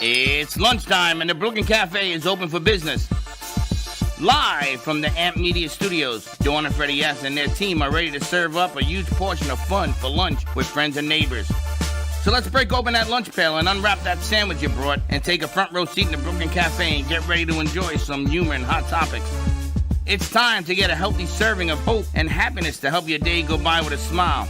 It's lunchtime and the Brooklyn Cafe is open for business. Live from the AMP Media Studios, Dawn and Freddy S. and their team are ready to serve up a huge portion of fun for lunch with friends and neighbors. So let's break open that lunch pail and unwrap that sandwich you brought and take a front row seat in the Brooklyn Cafe and get ready to enjoy some humor and hot topics. It's time to get a healthy serving of hope and happiness to help your day go by with a smile.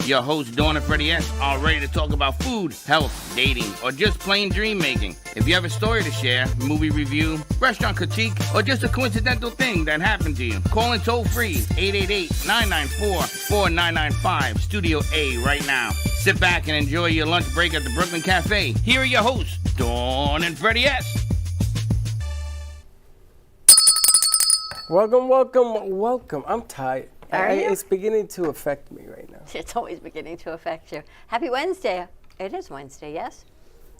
Your hosts, Dawn and Freddy S., are ready to talk about food, health, dating, or just plain dream making. If you have a story to share, movie review, restaurant critique, or just a coincidental thing that happened to you, call in toll free 888-994-4995, Studio A right now. Sit back and enjoy your lunch break at the Brooklyn Cafe. Here are your hosts, Dawn and Freddy S. Welcome. I'm tired. It's beginning to affect me right now. It's always beginning to affect you. Happy Wednesday. It is Wednesday, yes?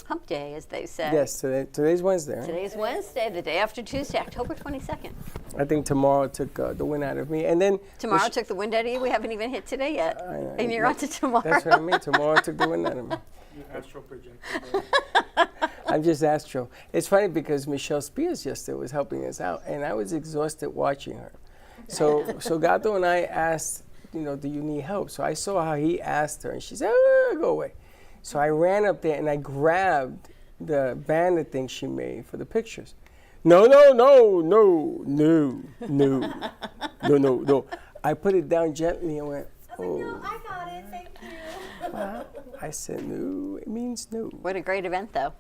Hump day, as they say. Yes, today's Wednesday. Right? Today's Wednesday, the day after Tuesday, October 22nd. I think tomorrow took the wind out of me. And then tomorrow took the wind out of you? We haven't even hit today yet. And you're on to tomorrow. That's what I mean. Tomorrow took the wind out of me. You astral projected. I'm just astral. It's funny because Michelle Spears yesterday was helping us out, and I was exhausted watching her. So Gato and I asked, do you need help? So I saw how he asked her, and she said, go away. So I ran up there, and I grabbed the banner thing she made for the pictures. No. I put it down gently and went, oh. No, I got it, thank you. Well, I said, no, it means no. What a great event, though.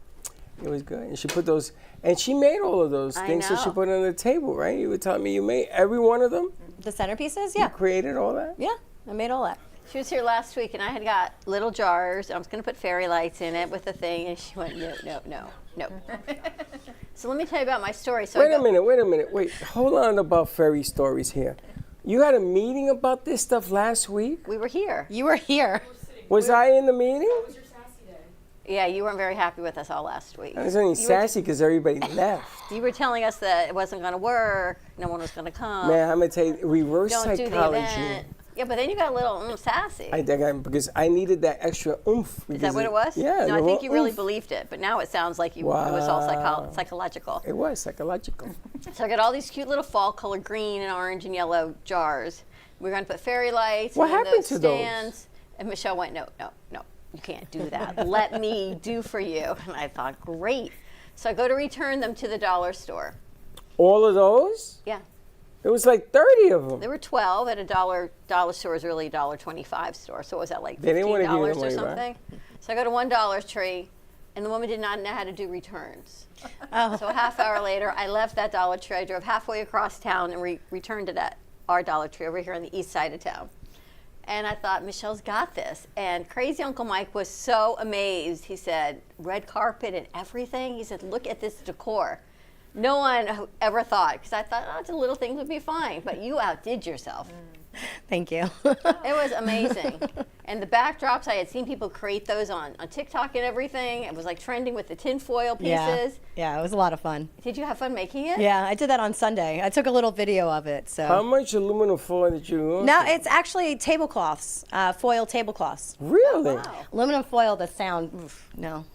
It was good. And she put those, and she made all of those things that she put on the table, right? You were telling me you made every one of them? The centerpieces, yeah. You created all that? Yeah, I made all that. She was here last week, and I had got little jars. I was going to put fairy lights in it with the thing, and she went, no. So let me tell you about my story. So wait a minute. Wait, hold on about fairy stories here. You had a meeting about this stuff last week? We were here. You were here. Was I in the meeting? Yeah, you weren't very happy with us all last week. I was only sassy because everybody left. You were telling us that it wasn't going to work, no one was going to come. Man, I'm going to tell you, reverse Don't psychology. do the event. Yeah, but then you got a little sassy. I did, because I needed that extra oomph. Is that what it was? Yeah. No, I think you really believed it, but now it sounds like it was all psychological. It was psychological. So I got all these cute little fall color green and orange and yellow jars. We were going to put fairy lights what in happened those to stands. Those? And Michelle went, no. You can't do that. Let me do for you. And I thought, great. So I go to return them to the dollar store. All of those? Yeah. There was like 30 of them. There were 12 at a dollar store is really a $1.25 store. So what was that, like they didn't want to give $15 them away, or something? Right? So I go to $1 Tree, and the woman did not know how to do returns. Oh. So a half hour later, I left that Dollar Tree. I drove halfway across town and returned it at our Dollar Tree over here on the east side of town. And I thought, Michelle's got this. And crazy Uncle Mike was so amazed. He said, red carpet and everything. He said, look at this decor. No one ever thought, because I thought, the little things would be fine. But you outdid yourself. Thank you. It was amazing. And the backdrops, I had seen people create those on TikTok and everything. It was like trending with the tinfoil pieces. Yeah, it was a lot, of fun. Did you have fun making it? Yeah, I did that on Sunday. I took a little video of it. So. How much aluminum foil did you use? No, it's actually tablecloths, foil tablecloths. Really? Oh, wow. Aluminum foil, the sound,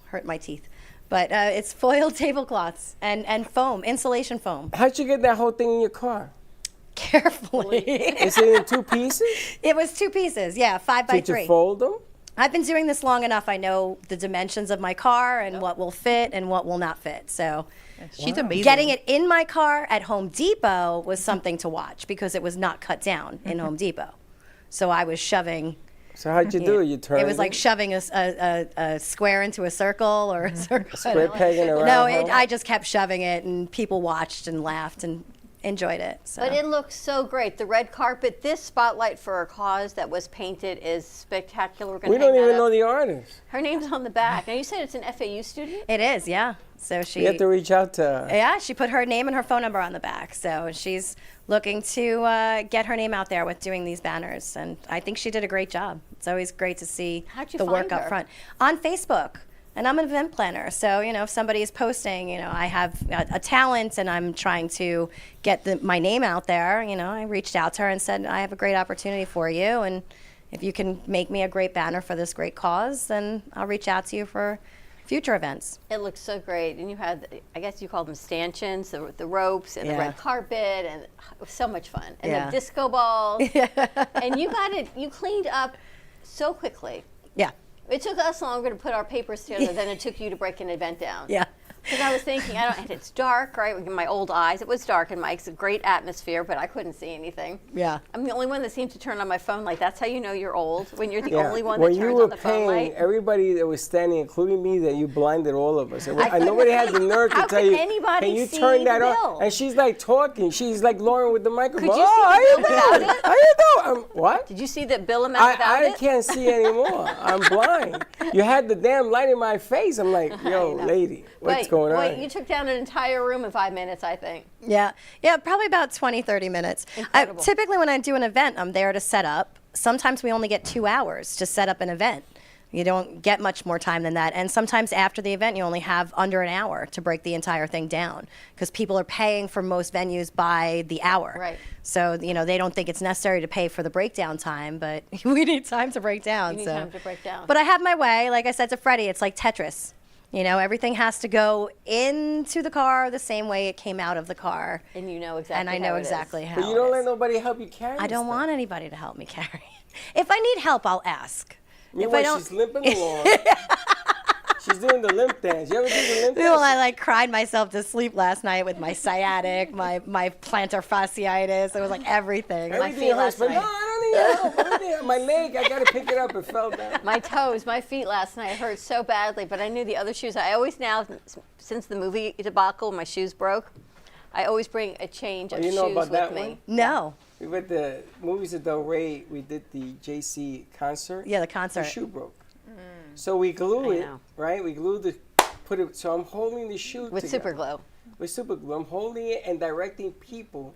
hurt my teeth. But it's foil tablecloths and foam, insulation foam. How'd you get that whole thing in your car? Carefully. Is it in 2 pieces? It was 2 pieces, yeah, 5 by 3. Did you fold them? I've been doing this long enough. I know the dimensions of my car and what will fit and what will not fit. So she's amazing. Getting it in my car at Home Depot was something to watch because it was not cut down in Home Depot. So I was shoving. So how'd you do it? You turned it? Was like shoving a square into a circle or a circle. Square pegging around. No, I just kept shoving it, and people watched and laughed and enjoyed it. So. But it looks so great. The red carpet, this spotlight for a cause that was painted is spectacular. We don't even know the artist. Her name's on the back. Now, you said it's an FAU student? It is, yeah. So she. You have to reach out to her. Yeah, she put her name and her phone number on the back. So she's looking to get her name out there with doing these banners. And I think she did a great job. It's always great to see the work up front. On Facebook. And I'm an event planner, so if somebody is posting, I have a talent, and I'm trying to get my name out there. I reached out to her and said, I have a great opportunity for you, and if you can make me a great banner for this great cause, then I'll reach out to you for future events. It looks so great. And you had, I guess you called them stanchions, the ropes and the red carpet, and it was so much fun. And the disco balls. And you cleaned up so quickly. Yeah. It took us longer to put our papers together than it took you to break an event down. Yeah. Because I was thinking, and it's dark, right? In my old eyes, it was dark, and Mike's a great atmosphere, but I couldn't see anything. Yeah. I'm the only one that seemed to turn on my phone light. That's how you know you're old, when you're the only one that turns on the phone light. When you were paying everybody that was standing, including me, that you blinded all of us. Nobody had the nerve to tell you, can you turn that on? And she's like talking. She's like Lauren with the microphone. Could you see the bill without it? How you doing? What? Did you see the bill amount without it? I can't see anymore. I'm blind. You had the damn light in my face. I'm like, yo, lady, what's going on? You took down an entire room in 5 minutes, I think. Yeah, probably about 20, 30 minutes. Typically when I do an event, I'm there to set up. Sometimes we only get 2 hours to set up an event. You don't get much more time than that. And sometimes after the event, you only have under an hour to break the entire thing down, because people are paying for most venues by the hour. Right. So, they don't think it's necessary to pay for the breakdown time, but we need time to break down. You need time to break down. But I have my way. Like I said to Freddy, it's like Tetris. Everything has to go into the car the same way it came out of the car. And you know exactly And I know exactly how. But you don't let nobody help you carry I don't want anybody to help me carry it. If I need help, I'll ask. She's limping along. She's doing the limp dance. You ever do the limp dance? Well, I cried myself to sleep last night with my sciatic, my plantar fasciitis. It was like everything. My feet last night. No, I don't need help. My leg, I got to pick it up. It fell down. My toes, my feet last night hurt so badly, but I knew the other shoes. I always now, since the movie debacle, my shoes broke, I always bring a change of shoes with me. One? No. We went to Movies at Del Rey. We did the JC concert. Yeah, the concert. The shoe broke. So we glue it, right? We glue so I'm holding the shoe with super glue. With super glue. I'm holding it and directing people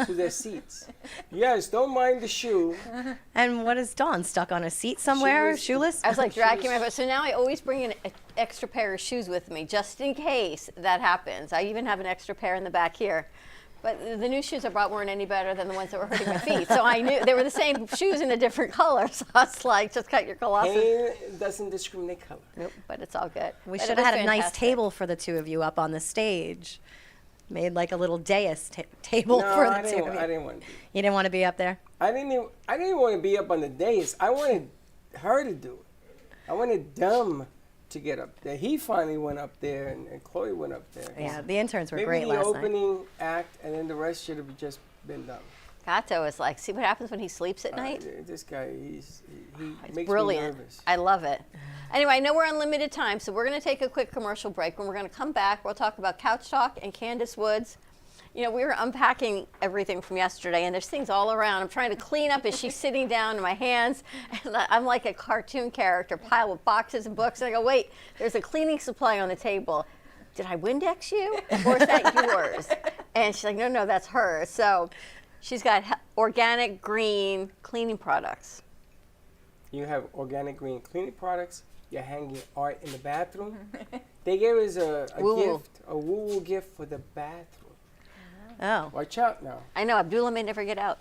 to their seats. Yes, don't mind the shoe. And what is Dawn, stuck on a seat somewhere, shoeless? I was like dragging my foot. So now I always bring an extra pair of shoes with me, just in case that happens. I even have an extra pair in the back here. But the new shoes I brought weren't any better than the ones that were hurting my feet. So I knew they were the same shoes in a different color. So I was like, just cut your Colossus. Pain doesn't discriminate color. Nope, but it's all good. We should have had a nice table for the two of you up on the stage. Made like a little dais table for the two of you. I didn't want to be. You didn't want to be up there? I didn't want to be up on the dais. I wanted her to do it. I wanted them to get up there. He finally went up there, and Chloe went up there. Yeah, the interns were great last night. Maybe the opening act, and then the rest should have just been done. Gato is like, see what happens when he sleeps at night? This guy, he makes brilliant. me nervous. I love it. Anyway, I know we're on limited time, so we're going to take a quick commercial break. When we're going to come back, we'll talk about Couch Talk and Candace Woods. We were unpacking everything from yesterday, and there's things all around. I'm trying to clean up as she's sitting down in my hands, and I'm like a cartoon character, pile of boxes and books. And I go, wait, there's a cleaning supply on the table. Did I Windex you, or is that yours? And she's like, no, that's hers. So she's got organic green cleaning products. You have organic green cleaning products. You're hanging art in the bathroom. They gave us a gift, a woo-woo gift for the bathroom. Oh. Watch out now. I know, Abdullah may never get out.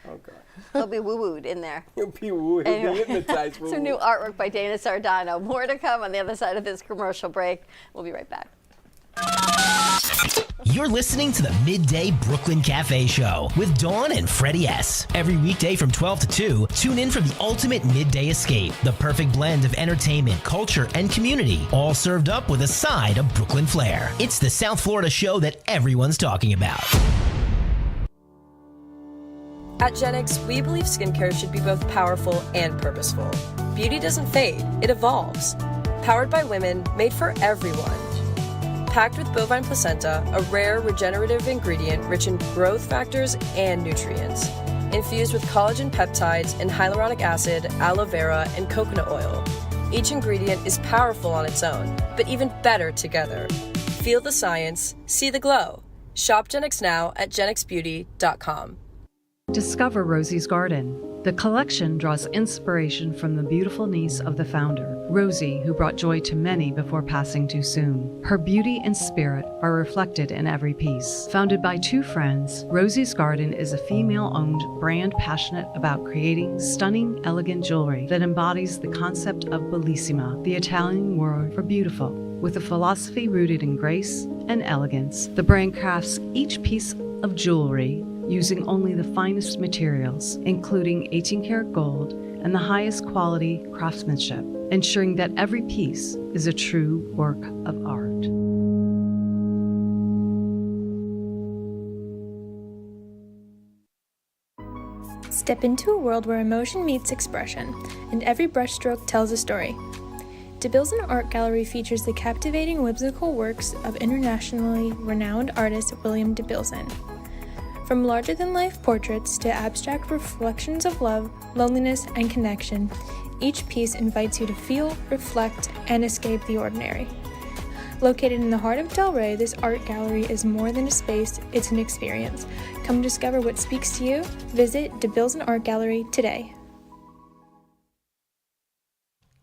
Oh, God. He'll be woo-wooed in there. He'll be woo-wooed. He'll be hypnotized. Some new artwork by Dana Sardano. More to come on the other side of this commercial break. We'll be right back. You're listening to the Midday Brooklyn Cafe Show with Dawn and Freddie S. Every weekday from 12 to 2, tune in for the ultimate midday escape. The perfect blend of entertainment, culture, and community, all served up with a side of Brooklyn flair. It's the South Florida show that everyone's talking about. At Gen X, we believe skincare should be both powerful and purposeful. Beauty doesn't fade, it evolves. Powered by women, made for everyone. Packed with bovine placenta, a rare regenerative ingredient rich in growth factors and nutrients. Infused with collagen peptides and hyaluronic acid, aloe vera, and coconut oil. Each ingredient is powerful on its own, but even better together. Feel the science, see the glow. Shop Gen X now at genxbeauty.com. Discover Rosie's Garden. The collection draws inspiration from the beautiful niece of the founder, Rosie, who brought joy to many before passing too soon. Her beauty and spirit are reflected in every piece. Founded by two friends, Rosie's Garden is a female-owned brand passionate about creating stunning, elegant jewelry that embodies the concept of bellissima, the Italian word for beautiful. With a philosophy rooted in grace and elegance, the brand crafts each piece of jewelry using only the finest materials, including 18-karat gold and the highest quality craftsmanship, ensuring that every piece is a true work of art. Step into a world where emotion meets expression, and every brushstroke tells a story. DeBilzen Art Gallery features the captivating whimsical works of internationally renowned artist William DeBilzen. From larger-than-life portraits to abstract reflections of love, loneliness, and connection, each piece invites you to feel, reflect, and escape the ordinary. Located in the heart of Delray, this art gallery is more than a space, it's an experience. Come discover what speaks to you. Visit DeBilzen Art Gallery today.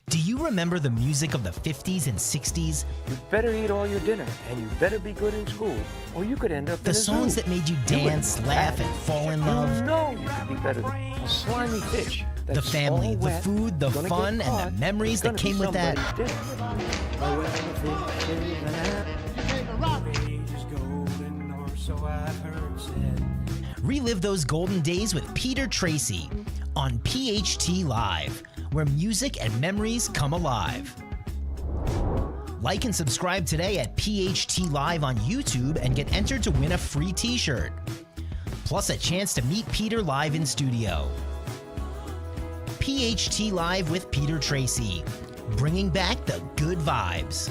Do you remember the music of the 50s and 60s? You better eat all your dinner, and you better be good in school, or you could end up The in a songs zoo. that made you dance, laugh, and fall in love? You know you could be better than a slimy fish. The that's family, all the wet, food, the gonna fun, get and caught, the memories that gonna came be with that. somebody's dinner. Relive those golden days with Peter Tracy on PHT Live, where music and memories come alive. Like and subscribe today at PHT Live on YouTube and get entered to win a free t-shirt. Plus a chance to meet Peter live in studio. PHT Live with Peter Tracy, bringing back the good vibes.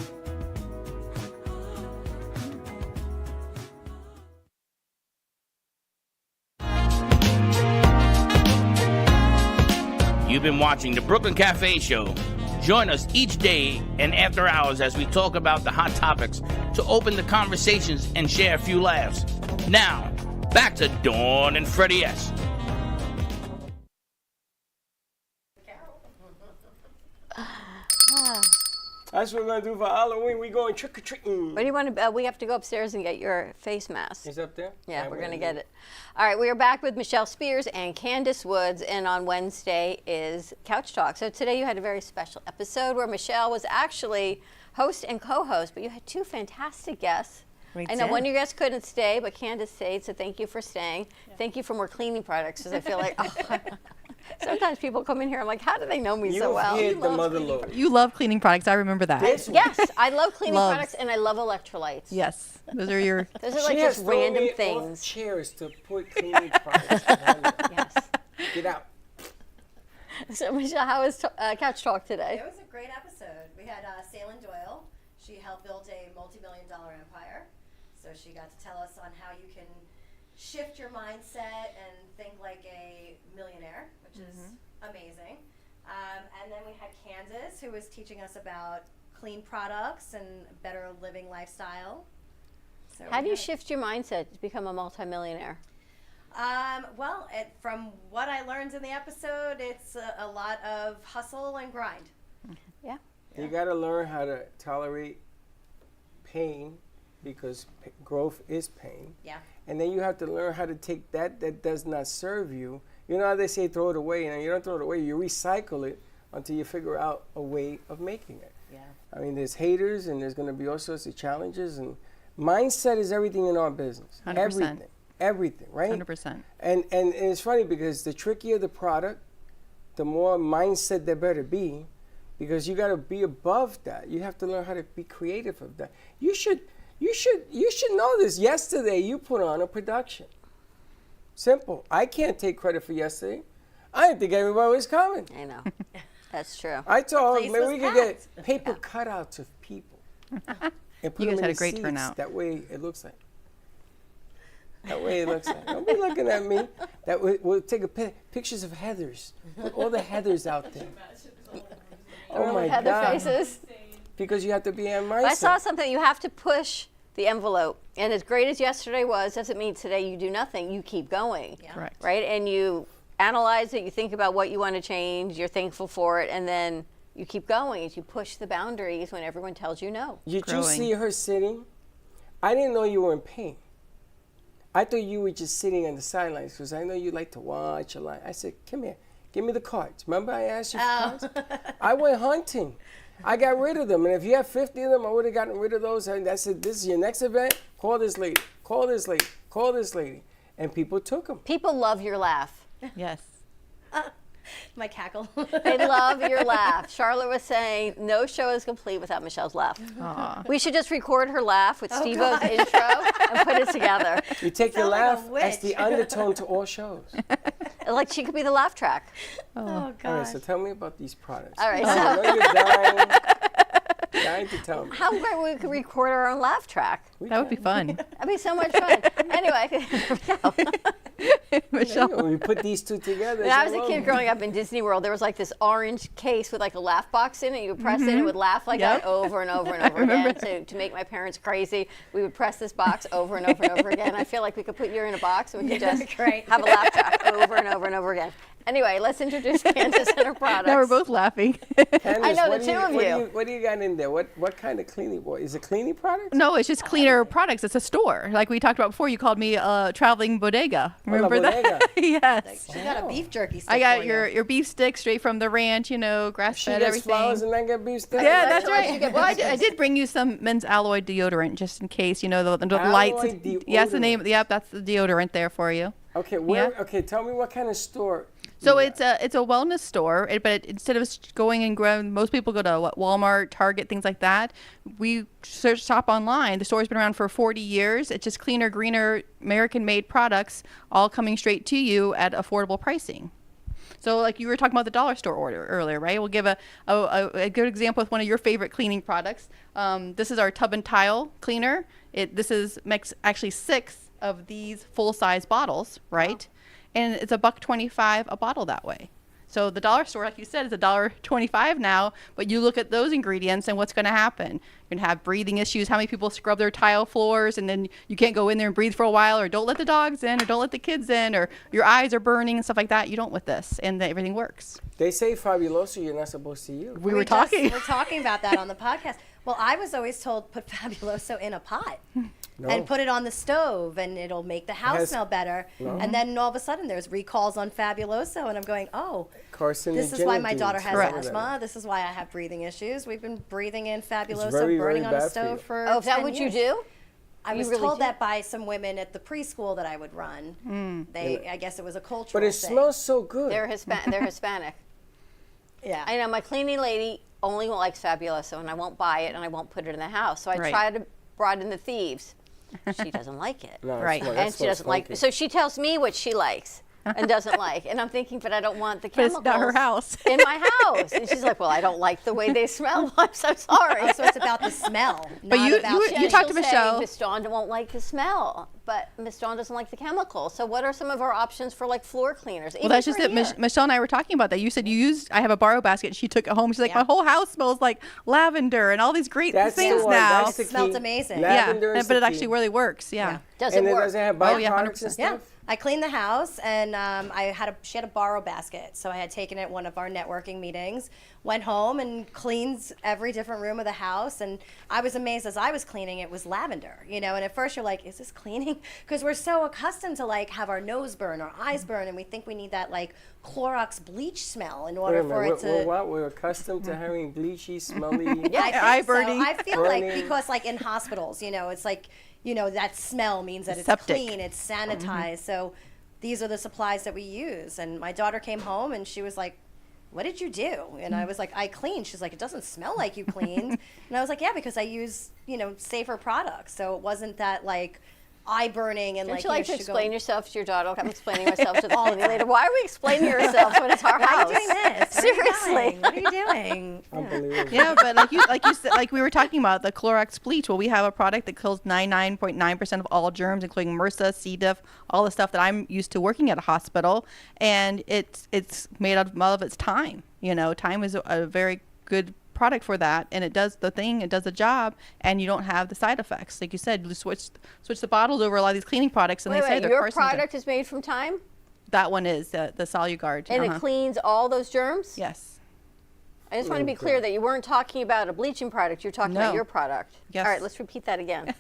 You've been watching the Brooklyn Cafe Show. Join us each day and after hours as we talk about the hot topics to open the conversations and share a few laughs. Now, back to Dawn and Freddy S. That's what we're going to do for Halloween. We're going trick-or-treating. What do you want to? We have to go upstairs and get your face mask. Is up there? Yeah, we're going to get it. All right, we are back with Michelle Spears and Candace Woods, and on Wednesday is Couch Talk. So today you had a very special episode where Michelle was actually host and co-host, but you had two fantastic guests. I know one of your guests couldn't stay, but Candace stayed, so thank you for staying. Yeah. Thank you for more cleaning products, because I feel like sometimes people come in here, I'm like, how do they know me so well? You love cleaning products. I remember that. Yes, I love cleaning products, and I love electrolytes. Yes, those are your. Those are like just random things. Chairs to put cleaning products on. Yes. Get out. So Michelle, how was Couch Talk today? It was a great episode. We had Salyn Doyle. She helped build a multi-million-dollar empire. So she got to tell us on how you can shift your mindset and think like a millionaire, which is amazing. And then we had Candace, who was teaching us about clean products and better living lifestyle. So how do you shift your mindset to become a multimillionaire? Well, from what I learned in the episode, it's a lot of hustle and grind. Yeah. You got to learn how to tolerate pain, because growth is pain. Yeah. And then you have to learn how to take that does not serve you. You know how they say throw it away, and you don't throw it away, you recycle it until you figure out a way of making it. Yeah. I mean, there's haters, and there's going to be all sorts of challenges, and mindset is everything in our business. 100%. Everything, right? 100%. And it's funny because the trickier the product, the more mindset there better be, because you got to be above that. You have to learn how to be creative of that. You should know this. Yesterday, you put on a production. Simple. I can't take credit for yesterday. I didn't think everybody was coming. I know. That's true. I told maybe we could get paper cutouts of people. And put You guys them had in a great seats. turnout. That way it looks like. Don't be looking at me. We'll take pictures of Heathers. Put all the Heathers out there. Oh my Heather God. faces. Because you have to be in mindset. I saw something. You have to push the envelope. And as great as yesterday was, doesn't mean today you do nothing. You keep going. Yeah. Correct. Right? And you analyze it, you think about what you want to change, you're thankful for it, and then you keep going as you push the boundaries when everyone tells you no. Did you see her sitting? I didn't know you were in pain. I thought you were just sitting on the sidelines because I know you like to watch a lot. I said, come here, give me the cards. Remember I asked you for cards? I went hunting. I got rid of them. And if you have 50 of them, I would have gotten rid of those. And I said, this is your next event. Call this lady. Call this lady. Call this lady. And people took them. People love your laugh. Yes. My cackle. They love your laugh. Charlotte was saying no show is complete without Michelle's laugh. Aww. We should just record her laugh with Steve-O's intro and put it together. You take your laugh as the undertone to all shows. Like she could be the laugh track. Oh, God. All right, so tell me about these products. All right, I know you're dying to tell me. How great we could record our own laugh track. That would be fun. That'd be so much fun. Anyway, Michelle. When we put these two together. when I was a kid growing up in Disney World, there was like this orange case with like a laugh box in it. You would press it, and it would laugh like that over and over and over again. To make my parents crazy, we would press this box over and over and over again. I feel like we could put you in a box and we could just have a laugh track over and over and over again. Anyway, let's introduce Candace and her products. Now we're both laughing. Candace, I know the two of you. What do you got in there? What kind of cleaning? Is it cleaning products? No, it's just cleaner products. It's a store. Like we talked about before, you called me a traveling bodega. Remember bodega. that? Yes. She got a beef jerky stick I got for your beef stick straight from the ranch, grass She fed, gets everything. flowers and then get beef sticks? Yeah, that's right. Well, I did bring you some men's alloy deodorant just in case, the lights. Deodorant? Yes, the name. Yep, that's the deodorant there for you. Okay, Okay, tell me what kind of store. So it's a wellness store, but instead of going and grabbing, most people go to Walmart, Target, things like that. We shop online. The store's been around for 40 years. It's just cleaner, greener, American-made products, all coming straight to you at affordable pricing. So like you were talking about the dollar store order earlier, right? We'll give a good example with one of your favorite cleaning products. This is our tub and tile cleaner. Makes actually 6 of these full-size bottles, right? Wow. And it's $1.25 a bottle that way. So the dollar store, like you said, is $1.25 now, but you look at those ingredients and what's going to happen. You're going to have breathing issues. How many people scrub their tile floors and then you can't go in there and breathe for a while, or don't let the dogs in, or don't let the kids in, or your eyes are burning and stuff like that. You don't with this, and everything works. They say Fabuloso you're not supposed to use. We were talking about that on the podcast. Well, I was always told put Fabuloso in a pot. No. And put it on the stove, and it'll make the house smell better. No. And then all of a sudden, there's recalls on Fabuloso, and I'm going, this is why my daughter has asthma. This is why I have breathing issues. We've been breathing in Fabuloso, burning on a stove for 10 years. Is that what you do? I was told that by some women at the preschool that I would run. I guess it was a cultural thing. But it smells so good. They're Hispanic. Yeah. I know my cleaning lady only likes Fabuloso, and I won't buy it, and I won't put it in the house. So I try to broaden the thieves. She doesn't like it. No, right. And she doesn't like it. So she tells me what she likes and doesn't like. And I'm thinking, but I don't want the chemicals but it's not her house. in my house. And she's like, well, I don't like the way they smell. I'm so sorry. So it's about the smell. But you talked to Michelle. Miss Dawn won't like the smell, but Miss Dawn doesn't like the chemicals. So what are some of our options for like floor cleaners? Well, that's just it. Michelle and I were talking about that. You said I have a borrow basket. She took it home. She's like, my whole house smells like lavender and all these great things now. It smells amazing. Lavender but it actually really works. Yeah. Does it work? Does it have byproducts and stuff? Yeah. I cleaned the house, and she had a borrow basket, so I had taken it at one of our networking meetings, went home and cleaned every different room of the house, and I was amazed as I was cleaning, it was lavender, and at first you're like, is this cleaning? Because we're so accustomed to have our nose burn, our eyes burn, and we think we need that Clorox bleach smell in order for it to... We're accustomed to having bleachy, smelly... eye burning. So. I feel like, because in hospitals, it's like... that smell means that it's clean, it's sanitized. So these are the supplies that we use. And my daughter came home and she was like, what did you do? And I was like, I cleaned. She's like, it doesn't smell like you cleaned. And I was like, yeah, because I use, safer products. So it wasn't that eye burning and Don't you like to explain yourself to your daughter? I'm explaining myself to the lady later. Why are we explaining ourselves when it's our house? Why are you doing this? Seriously. What are you doing? Unbelievable. Yeah, but like you said, like we were talking about the Clorox bleach. Well, we have a product that kills 99.9% of all germs, including MRSA, C. diff, all the stuff that I'm used to working at a hospital, and it's made out of its time. Time is a very good product for that, and it does the job, and you don't have the side effects. Like you said, you switch the bottles over a lot of these cleaning products, and they say they're your product is made from time? That one is the Soluguard. And it cleans all those germs? Yes. I just want to be clear that you weren't talking about a bleaching product. You're talking about your product. Yes. All right, let's repeat that again.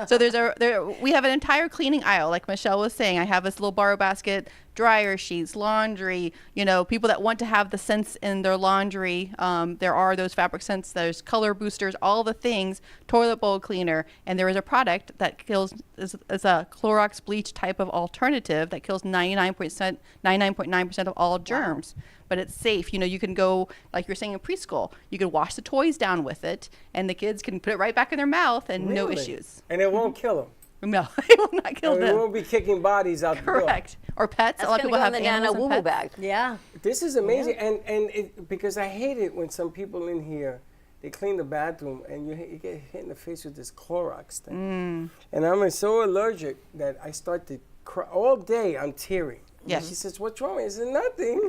So we have an entire cleaning aisle, like Michelle was saying. I have this little borrow basket, dryer sheets, laundry, people that want to have the scents in their laundry. There are those fabric scents, there's color boosters, all the things, toilet bowl cleaner. And there is a product that kills, is a Clorox bleach type of alternative that kills 99.9% of all germs. Wow. But it's safe. You can go, like you're saying in preschool, you can wash the toys down with it, and the kids can put it right back in their mouth and no issues. And it won't kill them. No, it will not kill them. It won't be kicking bodies out the door. Correct. Or pets. That's a lot of people have animals and pets. bag. Yeah. This is amazing, and because I hate it when some people in here, they clean the bathroom and you get hit in the face with this Clorox thing. And I'm so allergic that I start to cry all day. I'm tearing. Yes. She says, "What's wrong?" I said, "Nothing."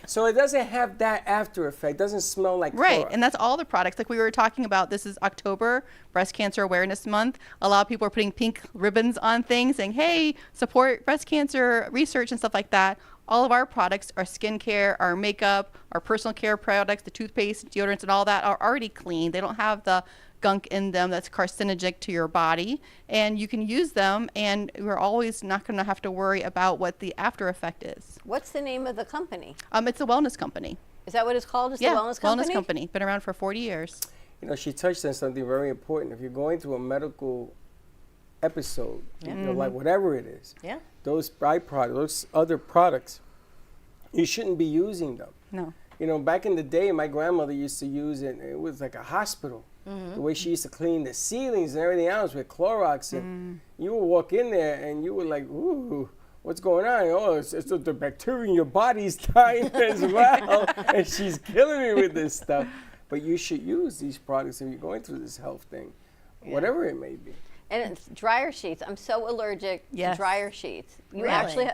So it doesn't have that after effect. It doesn't smell like right. Clorox. And that's all the products. Like we were talking about, this is October, Breast Cancer Awareness Month. A lot of people are putting pink ribbons on things saying, hey, support breast cancer research and stuff like that. All of our products, our skincare, our makeup, our personal care products, the toothpaste, deodorants, and all that are already clean. They don't have the gunk in them that's carcinogenic to your body, and you can use them, and we're always not going to have to worry about what the after effect is. What's the name of the company? It's a wellness company. Is that what it's called? It's the Wellness Company? Wellness Company. Been around for 40 years. She touched on something very important. If you're going through a medical episode in your life, whatever it is, those byproducts, those other products, you shouldn't be using them. No. Back in the day, my grandmother used to use it. It was like a hospital. The way she used to clean the ceilings and everything else with Clorox. And you would walk in there and you were like, ooh, what's going on? Oh, it's the bacteria in your body's dying as well. And she's killing me with this stuff. But you should use these products if you're going through this health thing, whatever it may be. And it's dryer sheets. I'm so allergic to dryer sheets. You actually,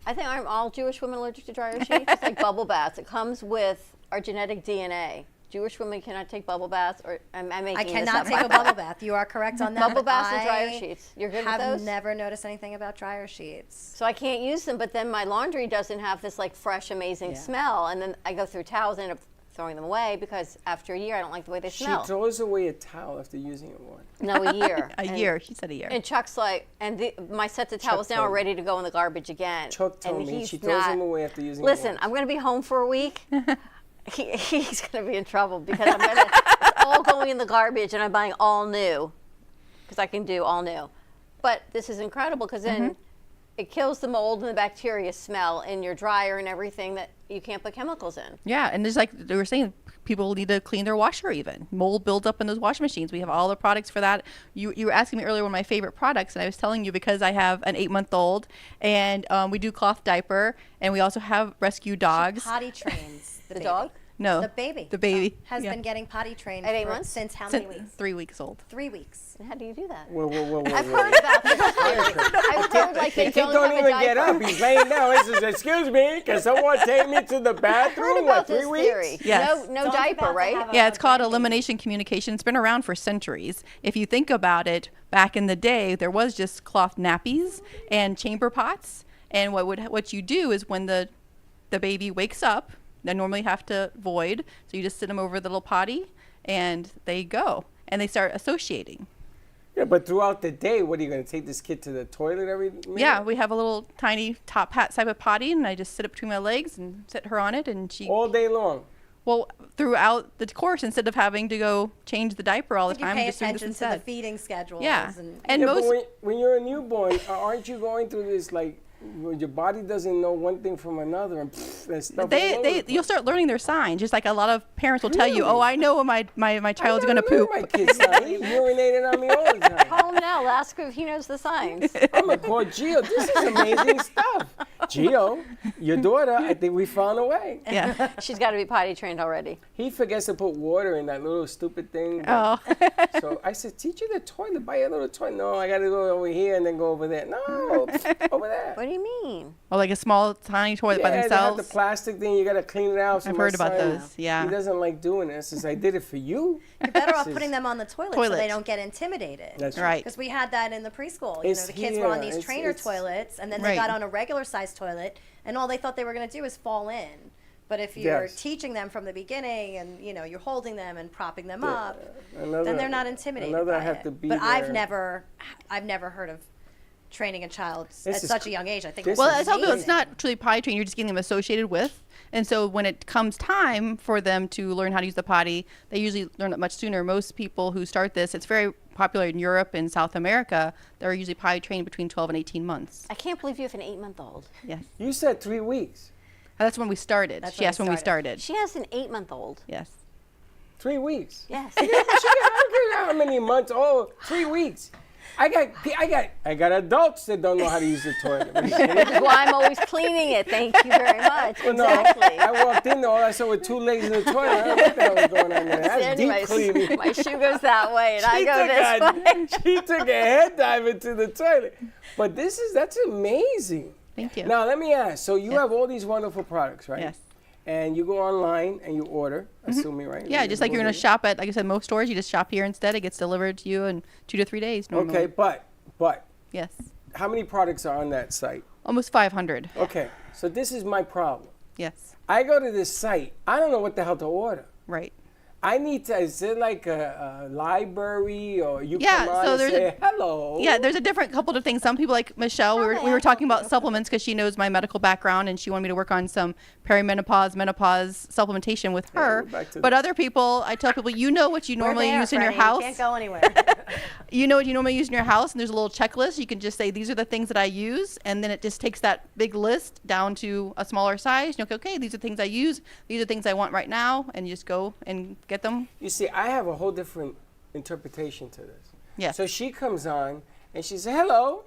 I think all Jewish women allergic to dryer sheets. It's like bubble baths. It comes with our genetic DNA. Jewish women cannot take bubble baths, or I'm making I this cannot up. take a bubble bath. You are correct on that. Bubble baths and dryer sheets. You're good with those? I have never noticed anything about dryer sheets. So I can't use them, but then my laundry doesn't have this like fresh, amazing smell, and then I go through towels and end up throwing them away because after a year I don't like the way they smell. She throws away a towel after using it once. No, a year. year. She said a year. And Chuck's like, my sets of towels now are ready to go in the garbage again. Chuck told me she throws them away after using it Listen, once. I'm going to be home for a week. He's going to be in trouble because it's all going in the garbage and I'm buying all new because I can do all new. But this is incredible because then it kills the mold and the bacteria smell in your dryer and everything that you can't put chemicals in. Yeah, and there's like they were saying, people need to clean their washer even. Mold builds up in those washing machines. We have all the products for that. You were asking me earlier one of my favorite products, and I was telling you because I have an 8-month-old, and we do cloth diaper, and we also have rescue dogs. She potty trains the dog? No. The baby. The baby. Has been getting potty trained at 8 months? Since how many weeks? 3 weeks old. 3 weeks. How do you do that? Whoa. I've heard about this theory. I've heard like they don't have even a diaper. get up. He's laying down. He says, "Excuse me, can someone take me to the bathroom?" I've heard about 3 this weeks? theory. Yes. No diaper, right? Yeah, it's called elimination communication. It's been around for centuries. If you think about it, back in the day, there was just cloth nappies and chamber pots. And what you do is when the baby wakes up, they normally have to void, so you just sit them over the little potty, and they go, and they start associating. Yeah, but throughout the day, what are you going to take this kid to the toilet every minute? Yeah, we have a little tiny top hat type of potty, and I just sit it between my legs and sit her on it, and she... All day long? Well, throughout the course, instead of having to go change the diaper all the time, You pay just do this attention to instead. the feeding schedules. Yeah, And most... But when you're a newborn, aren't you going through this, like, your body doesn't know one thing from another, and there's stuff all over the place? You'll start learning their signs. Just like a lot of parents will tell you, "Oh, I know when my child's going to poop." My kid's not. He's urinating on me all the time. Call him now. Ask him if he knows the signs. I'm going to call Gio. This is amazing stuff. Gio, your daughter, I think we found a way. Yeah. She's got to be potty trained already. He forgets to put water in that little stupid thing. Oh. So I said, teach you the toilet. Buy a little toilet. No, I got to go over here and then go over there. No, over there. What do you mean? Or like a small, tiny toilet by They themselves. have the plastic thing. You got to clean it out. So I've my heard about son, those. Yeah. He doesn't like doing this. Since I did it for you. You're better off This is- putting them on the toilet so Toilet. they don't get intimidated. That's Right. Because we had that in the preschool. You It's know, the kids were on here. these trainer It's- toilets, and then they Right. got on a regular sized toilet, and all they thought they were going to do is fall in. But if you're Yes. teaching them from the beginning, and you know you're holding them and propping them up, Another- then they're not intimidated another by I have it. to be But I've there. never heard of training a child at This is such cr- a young age. I think. this that's Well, I tell people it's amazing. not truly potty training. You're just getting them associated with. And so when it comes time for them to learn how to use the potty, they usually learn it much sooner. Most people who start this, it's very popular in Europe and South America. They're usually potty trained between 12 and 18 months. I can't believe you have an 8-month-old. Yes. You said 3 weeks. That's when we started. That's She asked when we started. She has an 8-month-old. Yes. 3 weeks. Yes. I don't care how many months. Oh, 3 weeks. I got adults that don't know how to use the toilet. That's why I'm always cleaning it. Thank you very much. Well, no, Exactly. I walked in there, all I saw were 2 legs in the toilet. I don't know what the hell was going on there. That's Anyway, deep cleaning. my shoe goes that way, and I go this way. She took a head dive into the toilet. But that's amazing. Thank you. Now, let me ask. So you have all these wonderful products, right? Yes. And you go online and you order, assuming, right? Yeah, just like you're going to shop at, like I said, most stores, you just shop here instead. It gets delivered to you in 2 to 3 days normally. Okay, but Yes. how many products are on that site? Almost 500. Okay, so this is my problem. Yes. I go to this site. I don't know what the hell to order. Right. I need to, is it like a library or you Yeah, come on so and there's say, hello? Yeah, there's a couple of things. Some people like Michelle, we were talking about supplements because she knows my medical background and she wanted me to work on some perimenopause, menopause supplementation with her. we're back to But that. other people, I tell people, you know what you We're normally there, use in your Freddy. house. You can't go anywhere. You know what you normally use in your house, and there's a little checklist. You can just say, these are the things that I use, and then it just takes that big list down to a smaller size. You go, okay, these are things I use. These are things I want right now, and you just go and get them. You see, I have a whole different interpretation to this. Yes. So she comes on and she says, hello,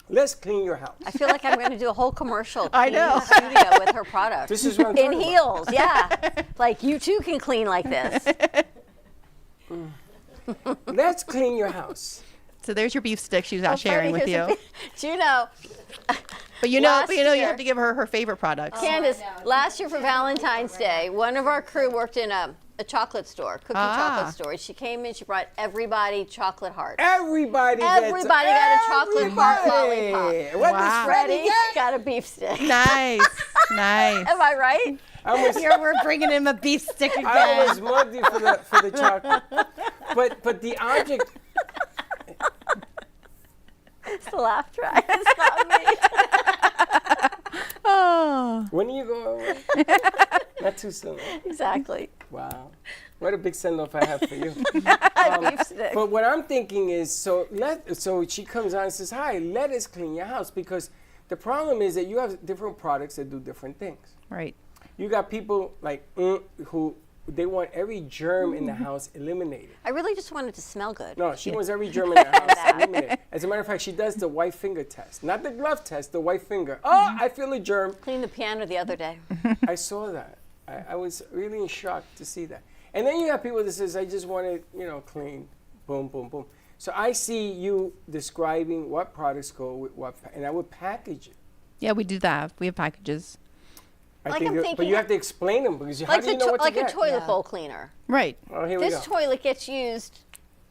let's clean your house. I feel like I'm going to do a whole commercial I cleaning know. the studio with her product. This is what I'm in talking about. heels, yeah. Like you too can clean like this. Let's clean your house. So there's your beef stick she was out Well, sharing Freddy, with here's you. Do you know, But you know, last you year- have to give her her favorite products. Candace, last year for Valentine's Day, one of our crew worked in a chocolate store, cookie chocolate store. She came in, she brought everybody chocolate hearts. Everybody got a chocolate heart everybody. lollipop. What Wow. does Freddy Freddie get? got a beef stick. Nice, nice. Am I right? We're bringing him a beef stick again. I was muddy for the chocolate. But the object, It's the laugh track. It's not me. Oh. when are you going away? Not too soon. Exactly. Wow. What a big send-off I have for you. Beef stick. But what I'm thinking is, so she comes on and says, hi, let us clean your house. Because the problem is that you have different products that do different things. Right. You got people like who they want every germ in the house eliminated. I really just wanted to smell good. No, she wants every germ in the house eliminated. As a matter of fact, she does the white finger test. Not the glove test, the white finger. Oh, I feel a germ. Cleaned the piano the other day. I saw that. I was really in shock to see that. And then you have people that says, I just want it, clean. Boom, boom, boom. So I see you describing what products go with what, and I would package it. Yeah, we do that. We have packages. I Like I'm but thinking you have to explain them because how Like, do you know what like to a get? toilet bowl cleaner. Right. Oh, here we This go. toilet gets used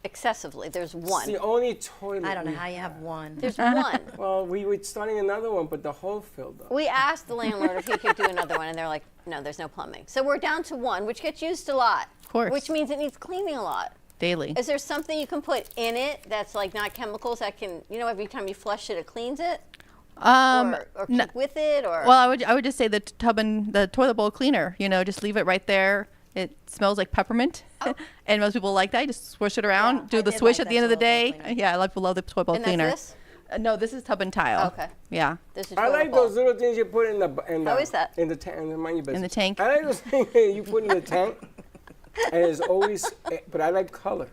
excessively. There's one. It's the only toilet. I don't know we how you have one. There's one. Well, we were starting another one, but the hole filled up. We asked the landlord if he could do another one, and they're like, no, there's no plumbing. So we're down to one, which gets used a lot. Of course. Which means it needs cleaning a lot. Daily. Is there something you can put in it that's like not chemicals that can, every time you flush it keens it? Or keep with it? Or Well, I would just say the the toilet bowl cleaner. Just leave it right there. It smells like peppermint, and most people like that. You just swish it around, do the did swish like at the that end of the toilet bowl day. cleaner. Yeah, I love the toilet bowl and cleaner. that's this? No, this is tub and tile. Okay. Yeah. This is I toilet like bowl. those little things you put in the How is that? in the tank. Mind your business. In the tank. I like those things you put in the tank, and it's always. But I like color.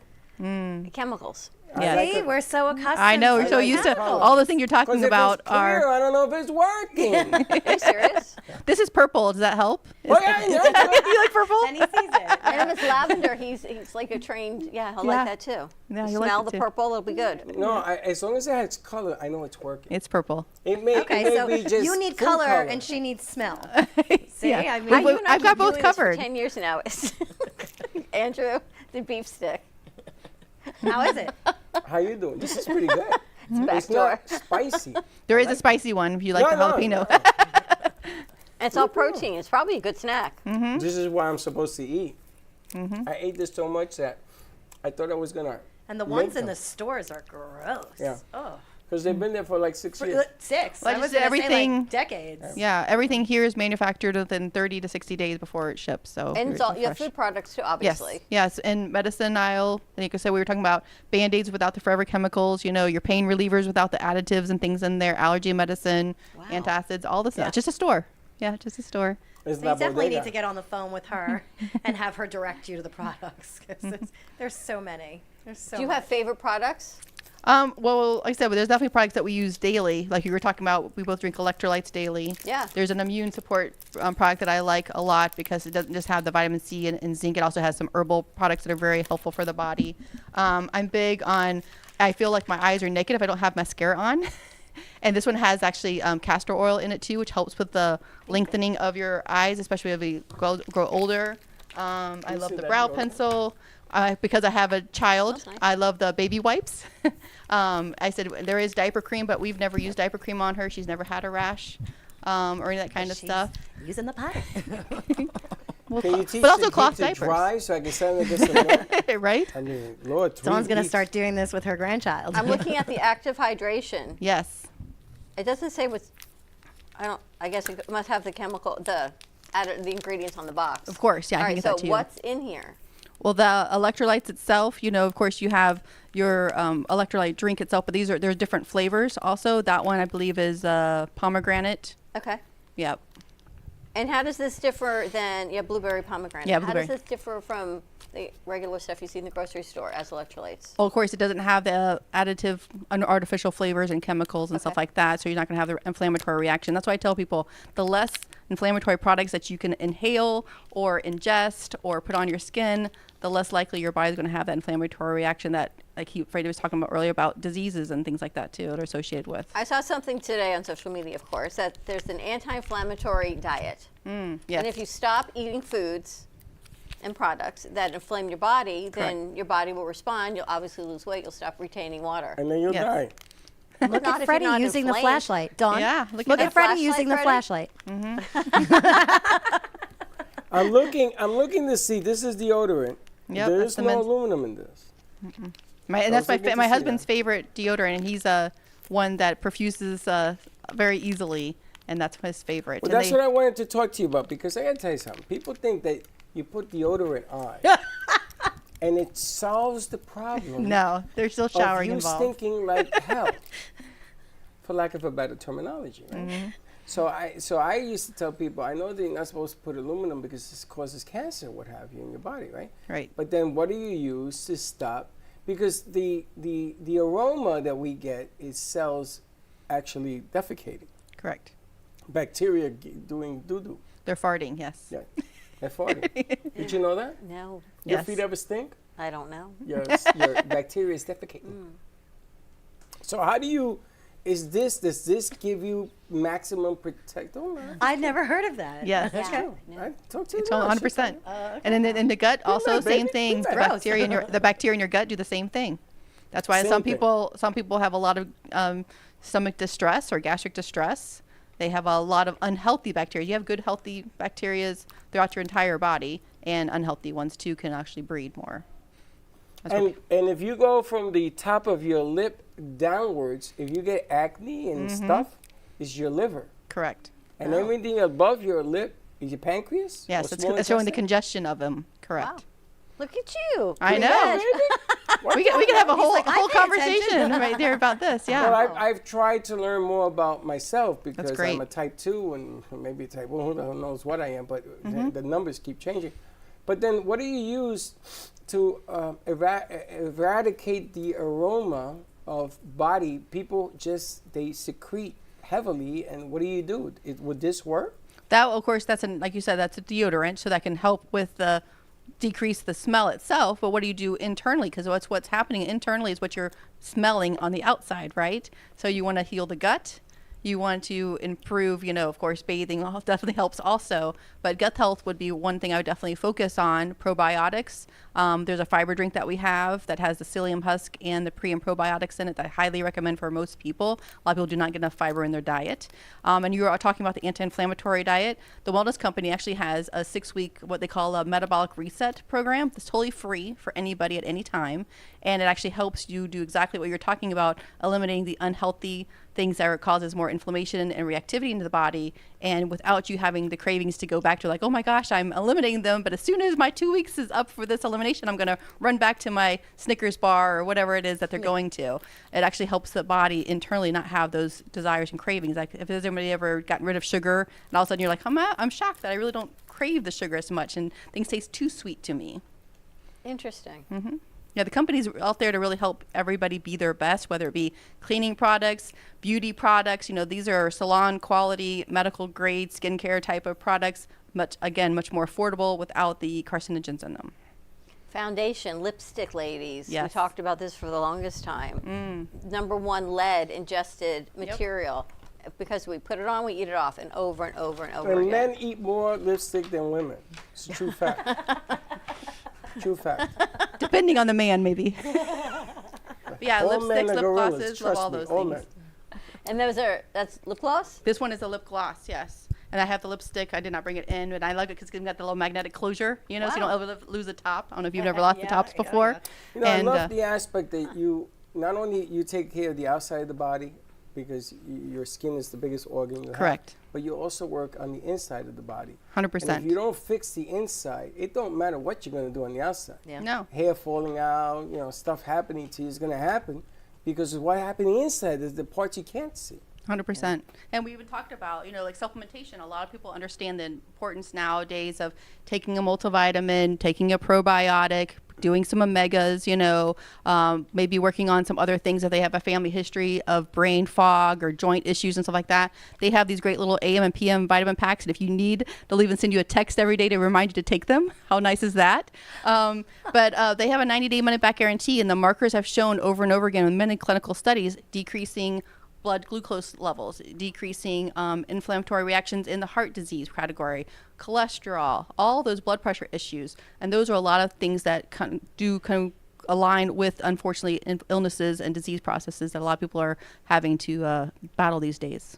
Chemicals. Yeah. like See, it. we're so accustomed. I know. We're to so like used to colors. all the things you're talking Because if about it's clear, are. I don't know if it's working. Are you serious? This is purple. Does that help? Well, yeah, You like purple? And he sees it. And if it's lavender, he's like a trained. Yeah, he'll like that too. Yeah, you he'll like smell it the too. purple, it'll be good. No, as long as it has color, I know it's working. It's purple. It may, Okay, it may so be just you need food color and she needs smell. See, Yeah. I mean, I've got both covered. 10 years now. Andrew, the beef stick. how is it? How you doing? This is pretty good. It's Backdoor. not spicy. There is a spicy one if you like the jalapeno. And it's all protein. It's probably a good snack. This is what I'm supposed to eat. I ate this so much that I thought I was gonna. And the ones in the stores are gross. Yeah. Oh. Because they've been there for like 6 years. 6. Well, I was just gonna say, everything- like decades. Yeah, everything here is manufactured within 30 to 60 days before it ships. So And it's all, you have fresh. food products too, Yes, obviously. yes, and medicine aisle. And you could say we were talking about Band-Aids without the forever chemicals. You know, your pain relievers without the additives and things in there. Allergy medicine, antacids, all this stuff. Just a store. Yeah, just a store. It's So you not definitely bodega. need to get on the phone with her and have her direct you to the products because there's so many. There's so Do you have favorite products? Well, like I said, there's definitely products that we use daily. Like you were talking about, we both drink electrolytes daily. Yeah. There's an immune support product that I like a lot because it doesn't just have the vitamin C and zinc. It also has some herbal products that are very helpful for the body. I'm big on, I feel like my eyes are naked if I don't have mascara on. And this one has actually castor oil in it too, which helps with the lengthening of your eyes, especially as we grow older. I love the brow pencil. Because I have a child, Nice. I love the baby wipes. I said there is diaper cream, but we've never used diaper cream on her. She's never had a rash or any of that kind of stuff. Using the pot. Well, Can you teach but also the cloth kid to diapers. dry so I can send her to get some more? Right? I mean, Lord, 3 Someone's going to weeks. start doing this with her grandchild. I'm looking at the active hydration. Yes. It doesn't say what's. I guess it must have the chemical, the ingredients on the box. Of course, yeah, I All can right. get So that to you. what's in here? Well, the electrolytes itself, you know, of course, you have your electrolyte drink itself, but there's different flavors. Also, that one I believe is pomegranate. Okay. Yep. And how does this differ than blueberry pomegranate? Yeah, How blueberry. does this differ from the regular stuff you see in the grocery store as electrolytes? Well, of course, it doesn't have the additive, artificial flavors and chemicals and stuff like that, so you're not going to have the inflammatory reaction. That's why I tell people the less inflammatory products that you can inhale or ingest or put on your skin, the less likely your body's going to have that inflammatory reaction that, like Freddy was talking about earlier, about diseases and things like that too that are associated with. I saw something today on social media, of course, that there's an anti-inflammatory diet. Yes. And if you stop eating foods and products that inflame your body, then your body will respond. You'll obviously lose weight. You'll stop retaining water. And then you'll Yes. die. Look not at if Freddy you're not using the inflamed. flashlight. Dawn, Yeah, look look at at Freddy flashlight, using the Freddy. flashlight. I'm looking to see. This is deodorant. Yep, There's that's the no men's- aluminum in this. And that's was able to my see husband's that. favorite deodorant, and he's one that perfuses very easily, and that's his favorite. Well, And that's what I wanted to talk to you about because I got to tell you something. People think that you put deodorant on and it solves the problem. No, there's still of showering you involved. stinking like hell, for lack of a better terminology, right? Mm-hmm. So I used to tell people, I know that you're not supposed to put aluminum because this causes cancer, what have you, in your body, right? Right. But then what do you use to stop? Because the aroma that we get is cells actually defecating, Correct. bacteria doing doo-doo. They're farting. Yes. Yeah, they're farting. Did you know that? No, Your Yes. feet ever stink? I don't know. Your bacteria is defecating. So how do you? Does this give you maximum protect? Oh, man. I'd never heard of that. Yes. That's Yeah. true. I talked to you. It's now. 100%. She's And then in the gut, also baby. same thing. The Relax. bacteria in your gut do the same thing. That's why Same some thing. people have a lot of stomach distress or gastric distress. They have a lot of unhealthy bacteria. You have good healthy bacteria throughout your entire body, and unhealthy ones too can actually breed more. That's what And if you go from the top of your lip downwards, if you get acne and stuff, it's your liver. correct. And everything above your lip is your pancreas? Yes, or it's small showing the intestine? congestion of them. Correct. Wow. Look at you. I know. Good. We can have a whole like, I pay conversation right there about this. Yeah. Well, I've tried to learn more about myself because great. I'm a type 2 and maybe a type 1. Who the hell knows what I am, but the numbers keep changing. But then what do you use to eradicate the aroma of body? People they secrete heavily, and what do you do? Would this work? That, of course, like you said, that's a deodorant, so that can help with the decrease the smell itself, but what do you do internally? Because what's happening internally is what you're smelling on the outside, right? So you want to heal the gut. You want to improve, of course, bathing definitely helps also. But gut health would be one thing I would definitely focus on. Probiotics. There's a fiber drink that we have that has the psyllium husk and the pre and probiotics in it that I highly recommend for most people. A lot of people do not get enough fiber in their diet. And you are talking about the anti-inflammatory diet. The Wellness Company actually has a 6-week, what they call a metabolic reset program. It's totally free for anybody at any time. And it actually helps you do exactly what you're talking about, eliminating the unhealthy things that causes more inflammation and reactivity into the body, and without you having the cravings to go back to like, oh my gosh, I'm eliminating them, but as soon as my 2 weeks is up for this elimination, I'm going to run back to my Snickers bar or whatever it is that they're going to. It actually helps the body internally not have those desires and cravings. Like if there's anybody ever gotten rid of sugar and all of a sudden you're like, I'm shocked that I really don't crave the sugar as much and things taste too sweet to me. Interesting. Mm-hmm. Yeah, the company's out there to really help everybody be their best, whether it be cleaning products, beauty products. These are salon quality, medical grade skincare type of products, much more affordable without the carcinogens in them. Foundation, lipstick, ladies. Yes. We talked about this for the longest time. Number 1 lead ingested material. Because we put it on, we eat it off, and over and over and over again. Men eat more lipstick than women. It's a true fact. True fact. Depending on the man, maybe. But yeah, all lipsticks, lip glosses, love all me, those all things. Men. And that's lip gloss? This one is a lip gloss, yes. And I have the lipstick. I did not bring it in, but I like it because it's got the little magnetic closure, so you don't ever lose the top. I don't know if you've never lost the tops before. Yeah. I love the aspect that you, not only you take care of the outside of the body, because your skin is the biggest organ you Correct. have, but you also work on the inside of the body. 100%. And if you don't fix the inside, it don't matter what you're going to do on the outside. Yeah. No. Hair falling out, stuff happening to you is going to happen because what happened inside is the parts you can't see. 100%. And we even talked about, like supplementation. A lot of people understand the importance nowadays of taking a multivitamin, taking a probiotic, doing some omegas, maybe working on some other things if they have a family history of brain fog or joint issues and stuff like that. They have these great little AM and PM vitamin packs, and if you need, they'll even send you a text every day to remind you to take them. How nice is that? But they have a 90-day money-back guarantee, and the markers have shown over and over again in many clinical studies decreasing blood glucose levels, decreasing inflammatory reactions in the heart disease category, cholesterol, all those blood pressure issues. And those are a lot of things that kind of align with, unfortunately, illnesses and disease processes that a lot of people are having to battle these days.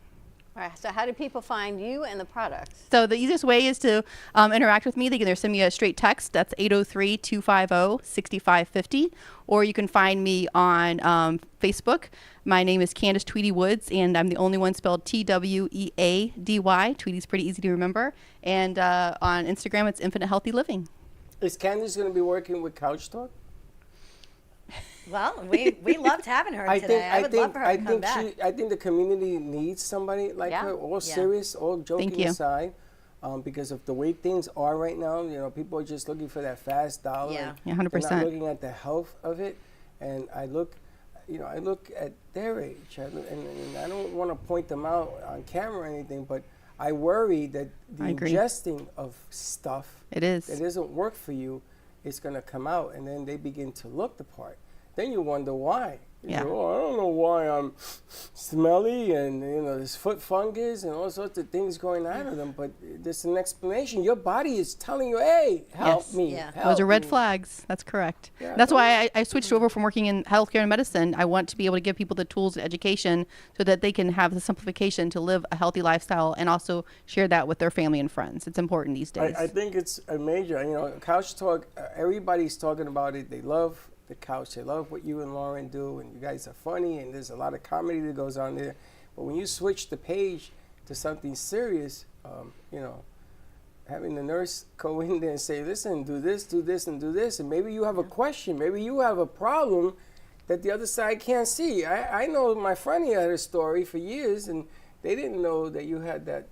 All right, so how do people find you and the products? So the easiest way is to interact with me. They can either send me a straight text, that's 803-250-6550, or you can find me on Facebook. My name is Candace Tweedy Woods, and I'm the only one spelled Tweedy. Tweedy's pretty easy to remember. And on Instagram, it's Infinite Healthy Living. Is Candace going to be working with Couch Talk? Well, we loved having her today. I would love for her to come back. I think the community needs somebody like her, all serious, all joking aside, because of the way things are right now. People are just looking for that fast dollar. Yeah, 100%. They're not looking at the health of it. And I look at their age, and I don't want to point them out on camera or anything, but I worry that the ingesting of stuff that doesn't work for you is going to come out, and then they begin to look the part. Then you wonder why. Yeah. I don't know why I'm smelly and there's foot fungus and all sorts of things going on with them, but there's an explanation. Your body is telling you, hey, help me. Yeah. Help Those are red me. flags. That's correct. Yeah, that's why I switched over from working in healthcare and medicine. I want to be able to give people the tools and education so that they can have the simplification to live a healthy lifestyle and also share that with their family and friends. It's important these days. I think it's a major, Couch Talk, everybody's talking about it. They love the couch. They love what you and Lauren do, and you guys are funny, and there's a lot of comedy that goes on there. But when you switch the page to something serious, having the nurse go in there and say, listen, do this, and do this, and maybe you have a question, maybe you have a problem that the other side can't see. I know my friend here had a story for years, and they didn't know that you had that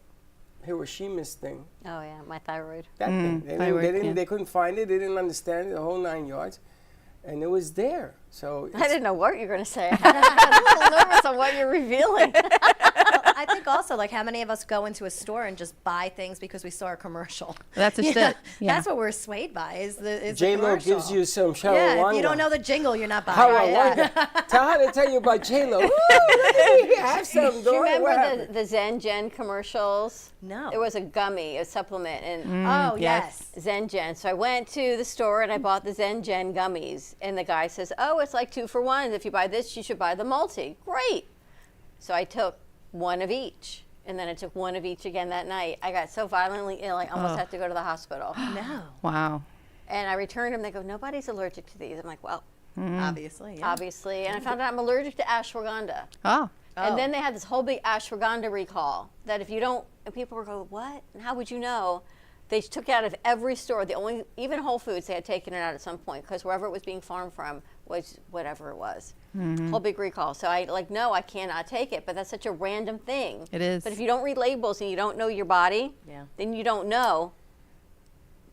Hiroshima's thing. Oh, yeah, my thyroid. That thing. They couldn't find it. They didn't understand it, the whole 9 yards. And it was there. So I didn't know what you were going to say. I was a little nervous on what you're revealing. I think also, like, how many of us go into a store and just buy things because we saw a commercial? That's just it. Yeah. That's what we're swayed by, is the J-Lo commercial. gives you some Shawawanga. Yeah, if you don't know the jingle, you're not buying it. Tell her to tell you about J-Lo. Ooh, let me have some. Do you remember the Zen Gen commercials? No. It was a gummy, a supplement. And yes. Zen Gen. So I went to the store and I bought the Zen Gen gummies. And the guy says, oh, it's like 2 for 1. If you buy this, you should buy the multi. Great. So I took one of each. And then I took one of each again that night. I got so violently ill, I almost had to go to the hospital. No. Wow. And I returned them. They go, nobody's allergic to these. I'm like, well, obviously. Yeah. obviously. And I found out I'm allergic to ashwagandha. Oh. And then they had this whole big ashwagandha recall that if you don't, and people were going, what? And how would you know? They took it out of every store. Even Whole Foods, they had taken it out at some point because wherever it was being farmed from was whatever it was. Whole big recall. So no, I cannot take it. But that's such a random thing. It is. But if you don't read labels and you don't know your body, then you don't know.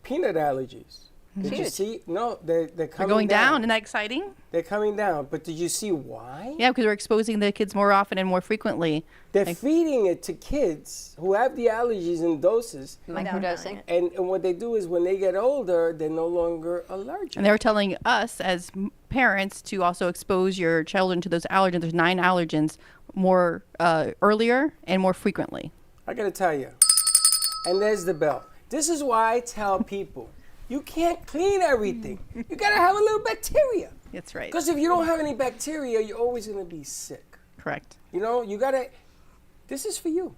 Peanut allergies. Did you see? No, they're going down. Isn't that exciting? They're coming down. But did you see why? Yeah, because we're exposing the kids more often and more frequently. They're feeding it to kids who have the allergies in doses. Microdosing. And what they do is when they get older, they're no longer allergic. And they were telling us as parents to also expose your children to those allergens. There's 9 allergens more earlier and more frequently. I got to tell you. And there's the bell. This is why I tell people, you can't clean everything. You got to have a little bacteria. That's right. Because if you don't have any bacteria, you're always going to be sick. Correct. You know, you got to, this is for you.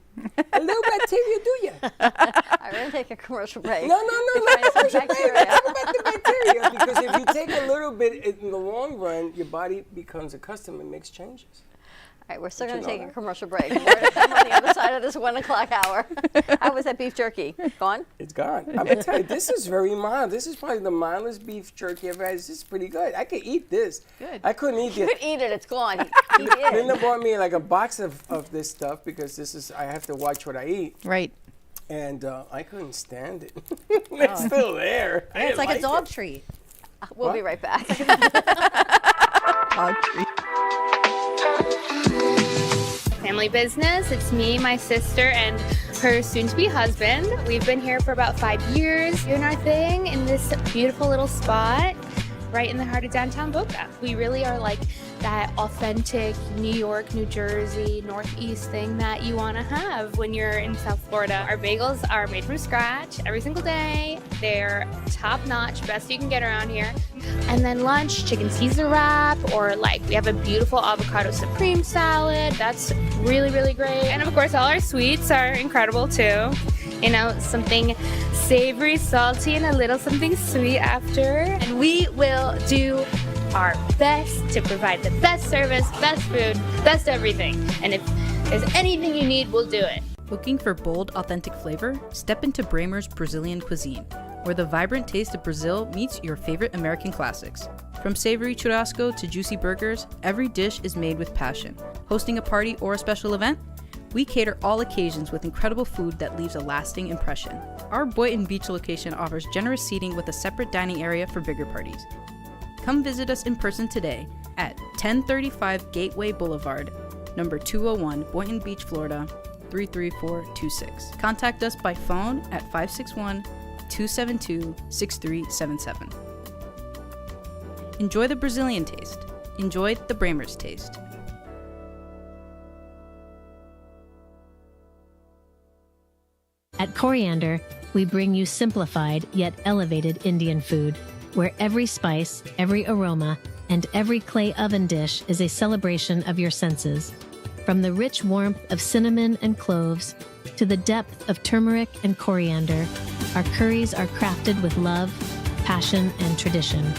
A little bacteria, do you? I'm going to take a commercial break. No, not commercial break. Talk about the bacteria. Because if you take a little bit in the long run, your body becomes accustomed and makes changes. All right, we're still going to take a commercial break. More to come on the other side of this 1 o'clock hour. How was that beef jerky? Gone? It's gone. I'm going to tell you, this is very mild. This is probably the mildest beef jerky I've had. This is pretty good. I could eat this. Good. I couldn't eat it. You could eat it. It's gone. He did. Linda bought me like a box of this stuff because I have to watch what I eat. Right. And I couldn't stand it. It's still there. It's like a dog treat. We'll be right back. Dog treat. Family business. It's me, my sister, and her soon-to-be husband. We've been here for about 5 years doing our thing in this beautiful little spot right in the heart of downtown Boca. We really are like that authentic New York, New Jersey, Northeast thing that you want to have when you're in South Florida. Our bagels are made from scratch every single day. They're top-notch, best you can get around here. And then lunch, chicken Caesar wrap, or like we have a beautiful avocado supreme salad. That's really, really great. And of course, all our sweets are incredible too. You know, something savory, salty, and a little something sweet after. And we will do our best to provide the best service, best food, best everything. And if there's anything you need, we'll do it. Looking for bold, authentic flavor? Step into Bramer's Brazilian cuisine, where the vibrant taste of Brazil meets your favorite American classics. From savory churrasco to juicy burgers, every dish is made with passion. Hosting a party or a special event? We cater all occasions with incredible food that leaves a lasting impression. Our Boynton Beach location offers generous seating with a separate dining area for bigger parties. Come visit us in person today at 1035 Gateway Boulevard, number 201, Boynton Beach, Florida, 33426. Contact us by phone at 561-272-6377. Enjoy the Brazilian taste. Enjoy the Bramer's taste. At Coriander, we bring you simplified yet elevated Indian food, where every spice, every aroma, and every clay oven dish is a celebration of your senses. From the rich warmth of cinnamon and cloves to the depth of turmeric and coriander, our curries are crafted with love, passion, and tradition.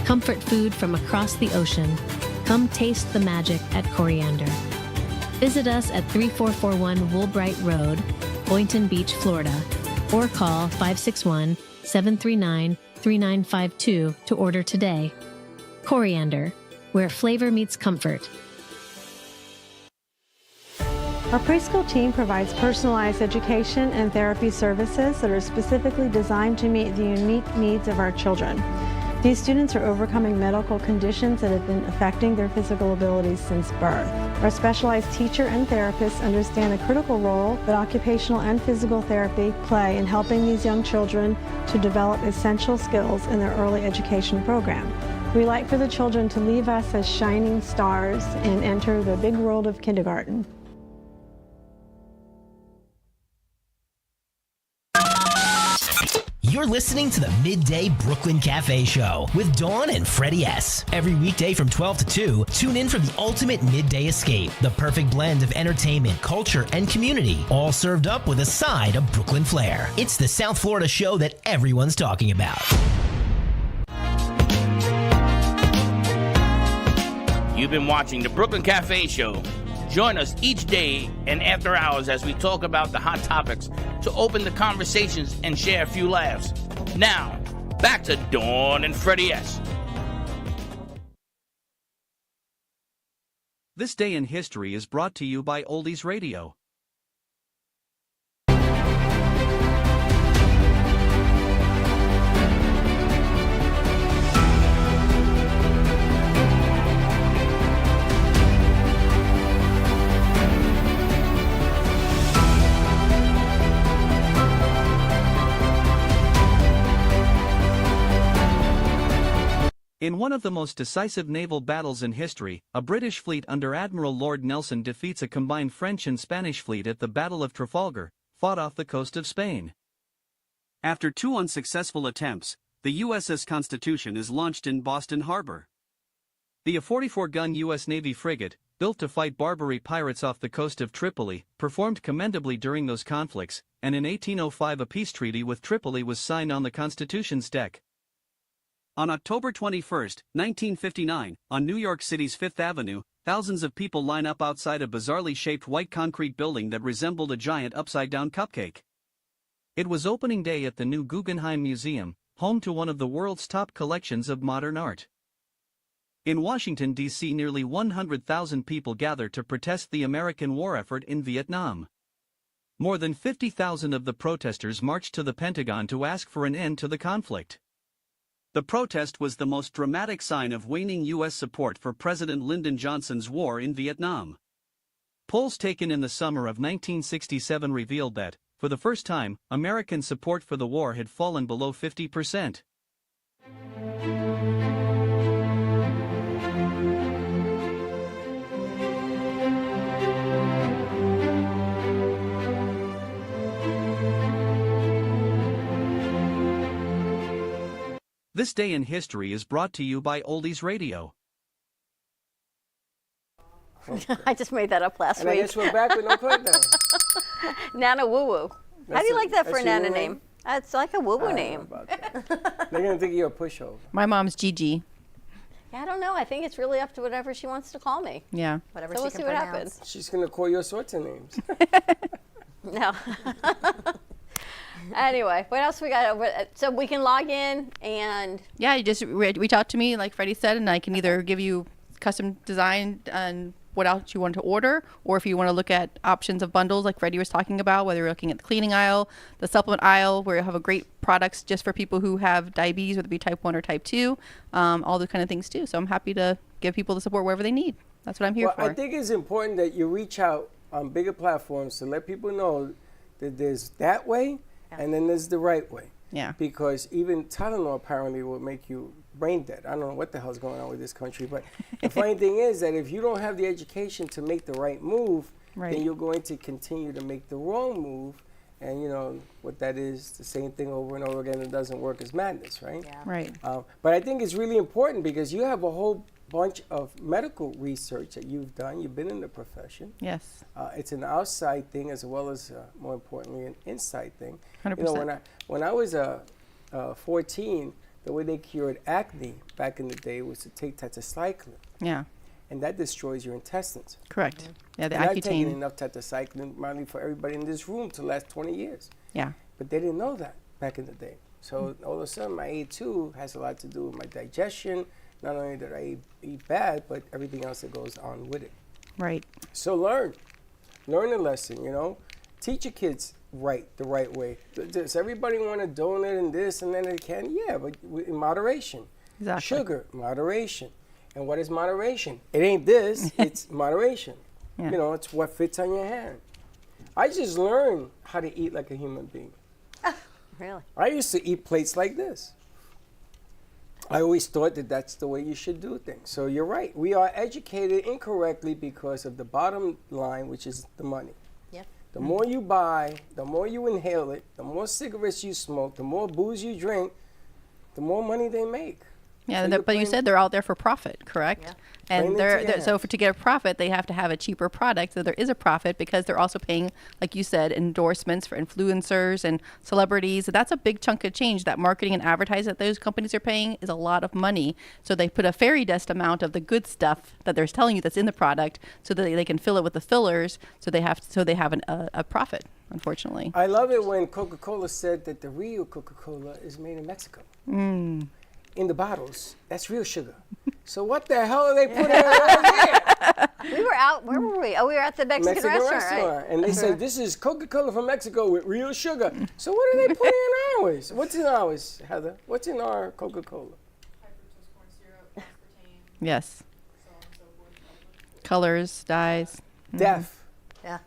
Comfort food from across the ocean. Come taste the magic at Coriander. Visit us at 3441 Woolbright Road, Boynton Beach, Florida, or call 561-739-3952 to order today. Coriander, where flavor meets comfort. Our preschool team provides personalized education and therapy services that are specifically designed to meet the unique needs of our children. These students are overcoming medical conditions that have been affecting their physical abilities since birth. Our specialized teacher and therapists understand the critical role that occupational and physical therapy play in helping these young children to develop essential skills in their early education program. We like for the children to leave us as shining stars and enter the big world of kindergarten. You're listening to the Midday Brooklyn Cafe Show with Dawn and Freddie S. Every weekday from 12 to 2, tune in for the ultimate midday escape. The perfect blend of entertainment, culture, and community, all served up with a side of Brooklyn flair. It's the South Florida show that everyone's talking about. You've been watching the Brooklyn Cafe Show. Join us each day and after hours as we talk about the hot topics to open the conversations and share a few laughs. Now, back to Dawn and Freddie S. This Day in History is brought to you by Oldies Radio. In one of the most decisive naval battles in history, a British fleet under Admiral Lord Nelson defeats a combined French and Spanish fleet at the Battle of Trafalgar, fought off the coast of Spain. After 2 unsuccessful attempts, the USS Constitution is launched in Boston Harbor. The 44-gun U.S. Navy frigate, built to fight Barbary pirates off the coast of Tripoli, performed commendably during those conflicts, and in 1805 a peace treaty with Tripoli was signed on the Constitution's deck. On October 21, 1959, on New York City's Fifth Avenue, thousands of people line up outside a bizarrely shaped white concrete building that resembled a giant upside-down cupcake. It was opening day at the new Guggenheim Museum, home to one of the world's top collections of modern art. In Washington, D.C., nearly 100,000 people gathered to protest the American war effort in Vietnam. More than 50,000 of the protesters marched to the Pentagon to ask for an end to the conflict. The protest was the most dramatic sign of waning U.S. support for President Lyndon Johnson's war in Vietnam. Polls taken in the summer of 1967 revealed that, for the first time, American support for the war had fallen below 50%. This Day in History is brought to you by Oldies Radio. I just made that up last and week. I guess we're back with no playdown. Nana Woo Woo. How do you like that for a Nana name? It's like a woo woo name. They're going to think you're a pushover. My mom's Gigi. Yeah, I don't know. I think it's really up to whatever she wants to call me. Yeah. Whatever so we'll see what happens. She's going to call you all sorts of names. No. Anyway, what else we got? So we can log in and... Yeah, you just reach out to me, like Freddie said, and I can either give you custom design and what else you want to order, or if you want to look at options of bundles like Freddie was talking about, whether you're looking at the cleaning aisle, the supplement aisle, where you have a great products just for people who have diabetes, whether it be type 1 or type 2, all those kind of things too. So I'm happy to give people the support wherever they need. That's what I'm here for. I think it's important that you reach out on bigger platforms to let people know that there's that way, and then there's the right way. Yeah. Because even Tylenol apparently will make you brain dead. I don't know what the hell's going on with this country, but the funny thing is that if you don't have the education to make the right move, then you're going to continue to make the wrong move. And you know what that is, the same thing over and over again. It doesn't work as madness, right? Yeah. Right. But I think it's really important because you have a whole bunch of medical research that you've done. You've been in the profession. Yes. It's an outside thing as well as, more importantly, an inside thing. 100%. You know, when I was 14, the way they cured acne back in the day was to take tetracycline. Yeah. And that destroys your intestines. Correct. Mm-hmm. Yeah, the and I've Accutane. taken enough tetracycline probably for everybody in this room to last 20 years. Yeah. But they didn't know that back in the day. So all of a sudden, my A2 has a lot to do with my digestion. Not only that I eat bad, but everything else that goes on with it. Right. So learn the lesson, you know. Teach your kids the right way. Does everybody want a donut and this and then they can? Yeah, but in moderation. Exactly. Sugar, moderation. And what is moderation? It ain't this, it's moderation. Yeah. You know, it's what fits on your hand. I just learned how to eat like a human being. Really? I used to eat plates like this. I always thought that that's the way you should do things. So you're right. We are educated incorrectly because of the bottom line, which is the money. Yep. The more you buy, the more you inhale it, the more cigarettes you smoke, the more booze you drink, the more money they make. Yeah, So but you said they're out there for profit, correct? Yeah. And Plain into your to get a profit, they have to have a cheaper product. So there is a profit because they're also paying, like you said, endorsements for influencers and celebrities. That's a big chunk of change. That marketing and advertising that those companies are paying is a lot of money. So they put a fairy dust amount of the good stuff that they're telling you that's in the product, so that they can fill it with the fillers. So they have a profit. Unfortunately. I love it when Coca-Cola said that the real Coca-Cola is made in Mexico. In the bottles, that's real sugar. So what the hell are they putting over here? We were out, where were we? Oh, we were at the Mexican restaurant, right? And they said, this is Coca-Cola from Mexico with real sugar. So what are they putting in ours? What's in ours, Heather? What's in our Coca-Cola? Yes. Colors, dyes. Death. Yeah.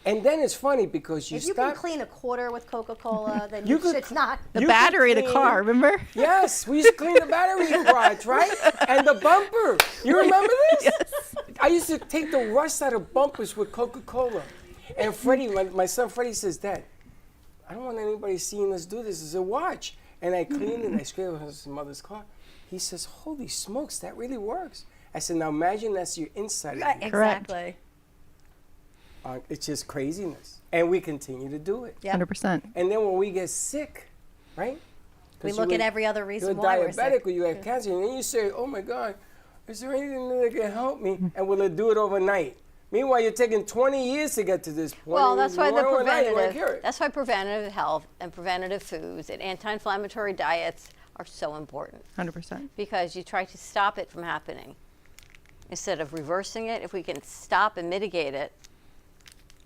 And then it's funny because If you can clean a quarter with Coca-Cola, then it's not. The battery of the car, remember? Yes, we used to clean the battery rods, right? And the bumper. You remember this? Yes. I used to take the rust out of bumpers with Coca-Cola. And Freddy, my son Freddy says, Dad, I don't want anybody seeing us do this. I said, watch. And I cleaned it and I scraped his mother's car. He says, holy smokes, that really works. I said, now imagine that's your inside. Right, exactly. It's just craziness. And we continue to do it. 100%. And then when we get sick, right? We look at every other reason you're why we're diabetic sick. or you have cancer, and then you say, oh my God, is there anything that can help me? And will it do it overnight? Meanwhile, you're taking 20 years to get to this point. Well, that's why preventative. That's why preventative health and preventative foods and anti-inflammatory diets are so important. 100%. Because you try to stop it from happening instead of reversing it. If we can stop and mitigate it.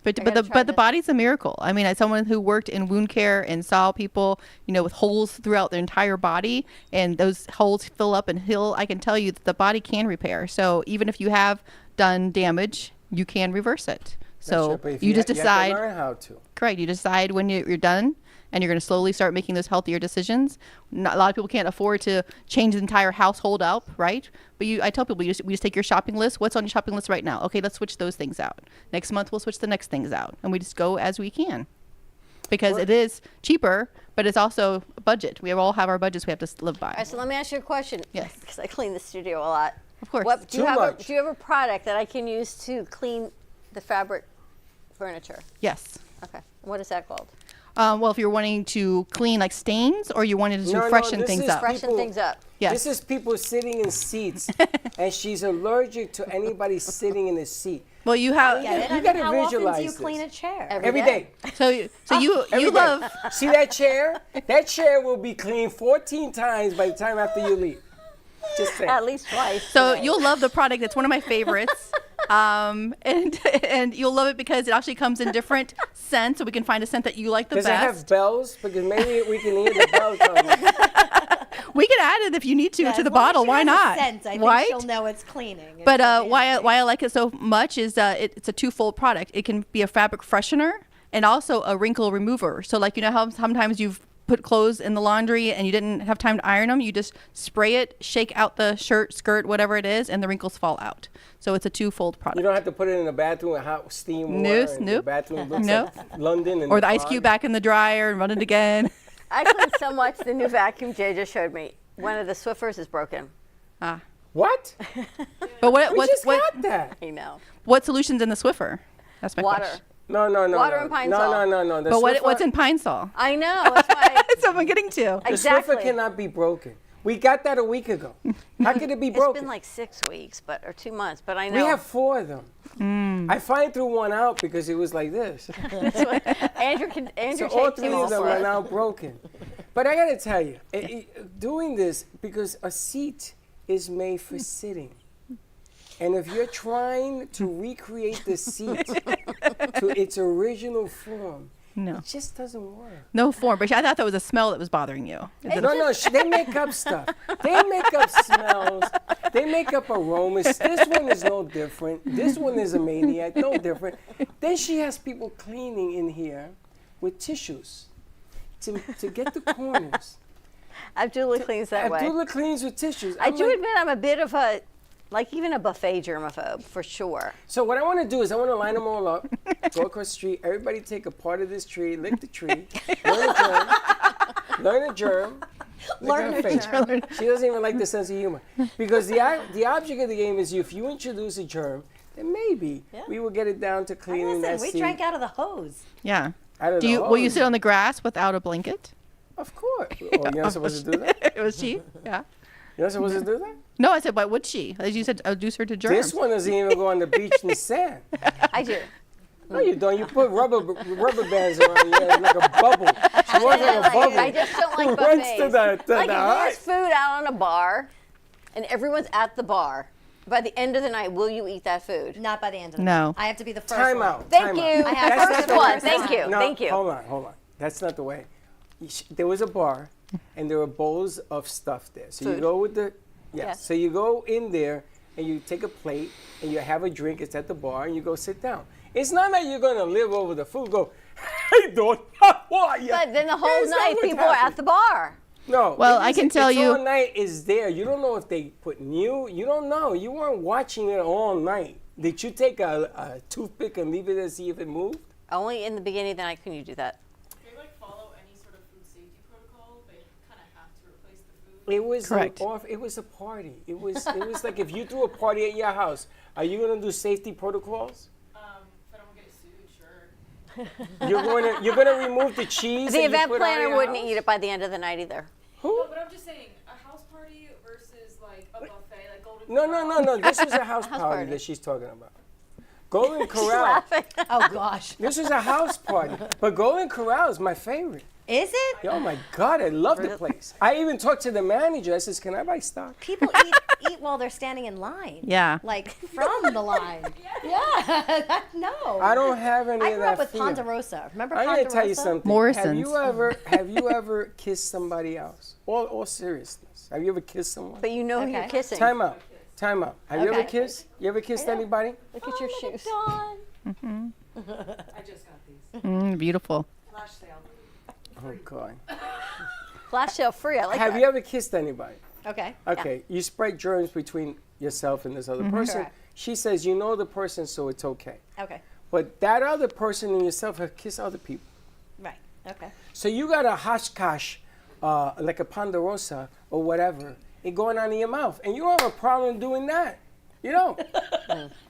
But the body's a miracle. I mean, as someone who worked in wound care and saw people, with holes throughout their entire body, and those holes fill up and heal, I can tell you that the body can repair. So even if you have done damage, you can reverse it. So you just decide. You have to learn how to. Correct. You decide when you're done, and you're going to slowly start making those healthier decisions. A lot of people can't afford to change the entire household up, right? But I tell people, we just take your shopping list. What's on your shopping list right now? Okay, let's switch those things out. Next month, we'll switch the next things out. And we just go as we can. Because it is cheaper, but it's also a budget. We all have our budgets we have to live by. All right, so let me ask you a question. Yes. Because I clean the studio a lot. Of course. Do you have a product that I can use to clean the fabric furniture? Yes. Okay. What is that called? Well, if you're wanting to clean like stains, or you wanted to freshen things up. Freshen things up. Yes. This is people sitting in seats, and she's allergic to anybody sitting in a seat. Well, you have. You got to How visualize often do you this. clean a chair? Every day. So you Every love. day. See that chair? That chair will be cleaned 14 times by the time after you leave. Just saying. At least twice. So today. you'll love the product. It's one of my favorites. And you'll love it because it actually comes in different scents, so we can find a scent that you like the Does best. it have bells? Because maybe we can hear the bells coming. We can add it if you need to the bottle. Why not? I think right? she'll know it's cleaning. But why I like it so much is it's a twofold product. It can be a fabric freshener and also a wrinkle remover. So like how sometimes you've put clothes in the laundry and you didn't have time to iron them, you just spray it, shake out the shirt, skirt, whatever it is, and the wrinkles fall out. So it's a twofold product. You don't have to put it in the bathroom with hot steam water. Nope. The bathroom looks like London. And or the ice cube back in the dryer and run it again. I cleaned so much. The new vacuum Jay just showed me. One of the Swiffers is broken. What? But what got that? I know. What solution's in the Swiffer? That's my Water. question. No. Water and Pine Sol. No. The But Swiffer, what's in Pine Sol? I know. That's why. That's what I'm getting to. The Exactly. Swiffer cannot be broken. We got that a week ago. How could it be broken? It's been like 6 weeks, or 2 months, but I know. We have 4 of them. I finally threw one out because it was like this. Andrew So all 3 of them are now broken. But I got to tell you, doing this, because a seat is made for sitting. And if you're trying to recreate the seat to its original form, No. It just doesn't work. No form. But I thought that was a smell that was bothering you. No, they make up stuff. They make up smells. They make up aromas. This one is no different. This one is a maniac, no different. Then she has people cleaning in here with tissues to get the corners. Abdullah cleans that way. Abdullah cleans with tissues. I do admit I'm a bit of a, like even a buffet germaphobe, for sure. So what I want to do is I want to line them all up, go across the street, everybody take a part of this tree, lick the tree, learn a germ. Learn a germ. She doesn't even like the sense of humor. Because the object of the game is if you introduce a germ, then maybe we will get it down to cleaning that we seed. drank out of the hose. Yeah. Will you sit on the grass without a blanket? Of course. Oh, you're not supposed to do that? Was she? Yeah. You're not supposed to do that? No, I said, why would she? As you said, reduce her to germs. This one doesn't even go on the beach in the sand. I do. No, you don't. You put rubber bands around you like a bubble. She wants like a bubble. I just don't like Runs buffets. to the Like if high. there's food out on a bar, and everyone's at the bar, by the end of the night, will you eat that food? Not by the end of the No. night. I have to be the first Time one. out. Thank time you. out. I have That's first not the one. way. Thank you. No, Thank you. Hold on. That's not the way. There was a bar, and there were bowls of stuff there. So you Food. go with the, Yes. So you go in there, and you take a plate, and you have a drink. It's at the bar, and you go sit down. It's not like you're going to live over the food. Go, hey, dude, how are you? But then the whole That's not night, what's people are at happening. the bar. No. Well, I can tell you- All night is there. You don't know if they put new. You don't know. You weren't watching it all night. Did you take a toothpick and leave it and see if it moved? Only in the beginning of the night can you do that. They follow any sort of food safety protocol. They kind of have to replace the food. It was Correct. It was a party. It was like if you threw a party at your house, are you gonna do safety protocols? If I don't get sued, sure. You're gonna remove the cheese. The that you event put on planner your wouldn't house? eat it by the end of the night either. Who? No, but I'm just saying, a house party versus like a buffet, like Golden No. This was a house party party. that she's talking about. Golden She's Corral. laughing. Oh, gosh. This was a house party, but Golden Corral is my favorite. Is it? Oh my God, I love the place. I even talked to the manager. I says, "Can I buy stock?" People eat while they're standing in line. Yeah. Like from the line. Yeah. No. I don't have any I of grew that up with fear. Ponderosa. Remember I'm Ponderosa? gonna tell you something. Morrison's. Have you ever kissed somebody else? All seriousness. Have you ever kissed someone? But you know who you're Okay. kissing. Time out. Have you ever Okay. kissed? You ever kissed anybody? Look at your shoes. I just got these. Beautiful. Flash sale. Oh God. Flash sale free. I like Have that. you ever kissed anybody? Okay. Okay. You spread germs between yourself and this other person. Correct. She says you know the person, so it's okay. Okay. But that other person and yourself have kissed other people. Right. Okay. So you got a hashkash, like a ponderosa or whatever, it going on in your mouth, and you don't have a problem doing that. You don't.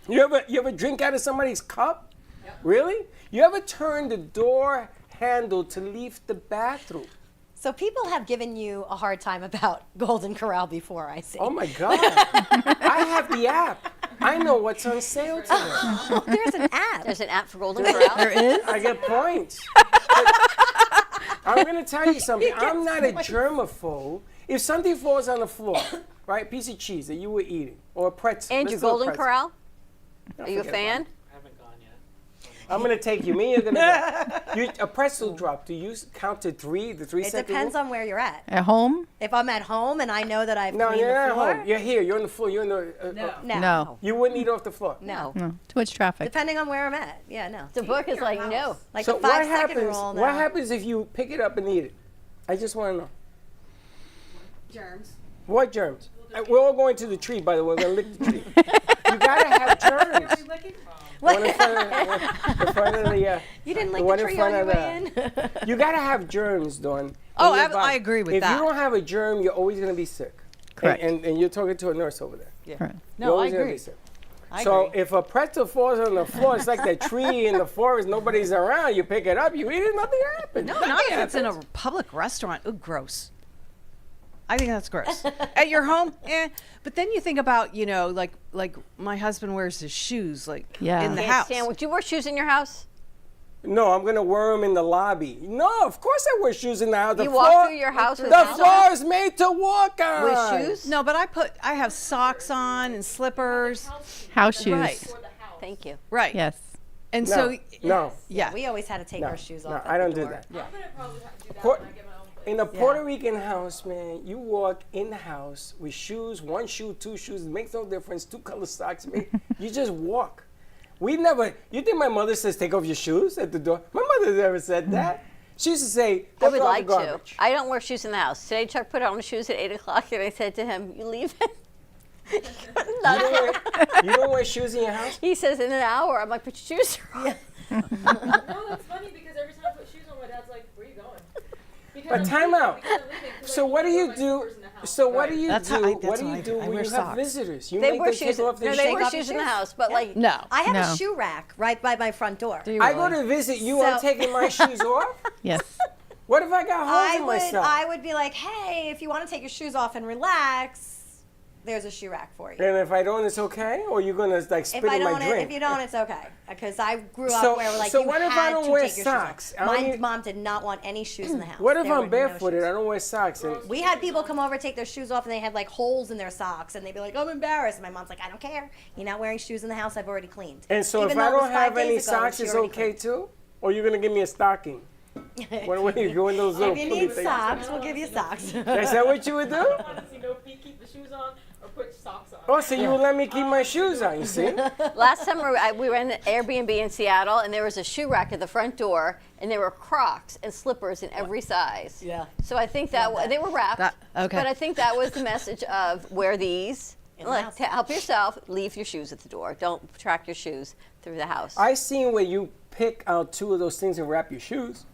You ever drink out of somebody's cup? Yep. Really? You ever turn the door handle to leave the bathroom? So people have given you a hard time about Golden Corral before, I see. Oh my God! I have the app. I know what's on sale today. Oh, there's an app. There's an app for Golden Corral. There is? I get points. I'm going to tell you something. I'm not a germaphobe. If something falls on the floor, right, piece of cheese that you were eating, or a pretzel. Andrew, let's do a Golden pretzel. Corral? No, Are you a forget fan? about it. I'm going to take you. Me, you're going to go. A pretzel drop. Do you count to three? The 3 It second depends rule? on where you're at. At home? If I'm at home and I know that I've No, cleaned you're the not floor. home. You're here. You're on the floor. You're in the. No. You wouldn't eat off the floor. No. No. Too much traffic. Depending on where I'm at. Yeah, no. The book is like, no. Like So the what 5 second happens? rule. No. What happens if you pick it up and eat it? I just want to know. Germs. What germs? We're all going to the tree, by the way. We're going to lick the tree. You got to have germs. One in front of the front of the. You didn't the lick one the in tree front on your of way in? You got to have germs, Dawn. Oh, in your I body. agree with if that. If you don't have a germ, you're always going to be sick. Correct. And you're talking to a nurse over there. Yeah. Correct. You're No, I always gonna agree. be sick. I So agree. if a pretzel falls on the floor, it's like that tree in the forest, nobody's around. You pick it up, you eat it, nothing happens. No, Nothing not if it's in a happens. public restaurant. Ooh, gross. I think that's gross. At your home, But then you think about, like my husband wears his shoes, like Yeah. in the Can't house. stand- Would you wear shoes in your house? No, I'm gonna wear them in the lobby. No, of course I wear shoes in the house. The You floor, walk through your house with The shoes floor on? is made to walk on. With shoes? No, but I have socks on and slippers. House shoes. Right. Thank you. Right. Yes. And No, so, no. yeah. We always had to take No, our shoes no, off. I don't the do door. that. Yeah. I'm gonna probably have to do that Por- when I get my own place. In a Puerto Rican house, man, you walk in the house with shoes, one shoe, two shoes, it makes no difference, 2 color socks, man. You just walk. We never, you think my mother says take off your shoes at the door? My mother never said that. She used to say, I go would throw out like the to. garbage. I don't wear shoes in the house. Today, Chuck put on his shoes at 8 o'clock, and I said to him, "You leave it." You don't wear shoes in your house? He says, "In an hour." I'm like, "Put your shoes on." No, that's funny because every time I put shoes on, my dad's like, "Where are you going?" Because But I'm time leaving, out. because I'm leaving, 'cause So I what do can't you wear my do? slippers in the house. So what do you That's do? how I- What that's do how you I do do. I when wear you have socks. visitors? You They make wear them shoes. take off their No, they shoes? wear shoes in the house, but like No. I have No. a shoe rack right by my front door. I go to visit you. I'm So- taking my shoes off. Yes. What if I got holes in my sock? I would be like, hey, if you want to take your shoes off and relax, there's a shoe rack for you. And if I don't, it's okay? Or you gonna like spit If I in my don't, drink? if you don't, it's okay. Because I grew So- up where like so you what if had I don't to wear take your socks? shoes I off. My only- mom did not want any shoes in the house. What if There I'm were no barefooted? shoes. I don't wear socks. And We had people come over, take their shoes off, and they had like holes in their socks, and they'd be like, "I'm embarrassed." And my mom's like, "I don't care. You're not wearing shoes in the house. I've already cleaned." And so Even if though I it was don't 5 have any days ago, socks, she it's already okay too? Or you're gonna give me a stocking? when you go in those little If you putty need things. socks, we'll give you socks. Is that what you would do? I want to see no feet, keep the shoes on, or put socks on. Oh, so you would let me keep my shoes on, you see? last summer we were in an Airbnb in Seattle, and there was a shoe rack at the front door, and there were Crocs and slippers in every size. Yeah. So I think that they were wrapped. Okay. But I think that was the message of wear these. In the Look, house. to help yourself, leave your shoes at the door. Don't track your shoes through the house. I seen where you pick out 2 of those things and wrap your shoes.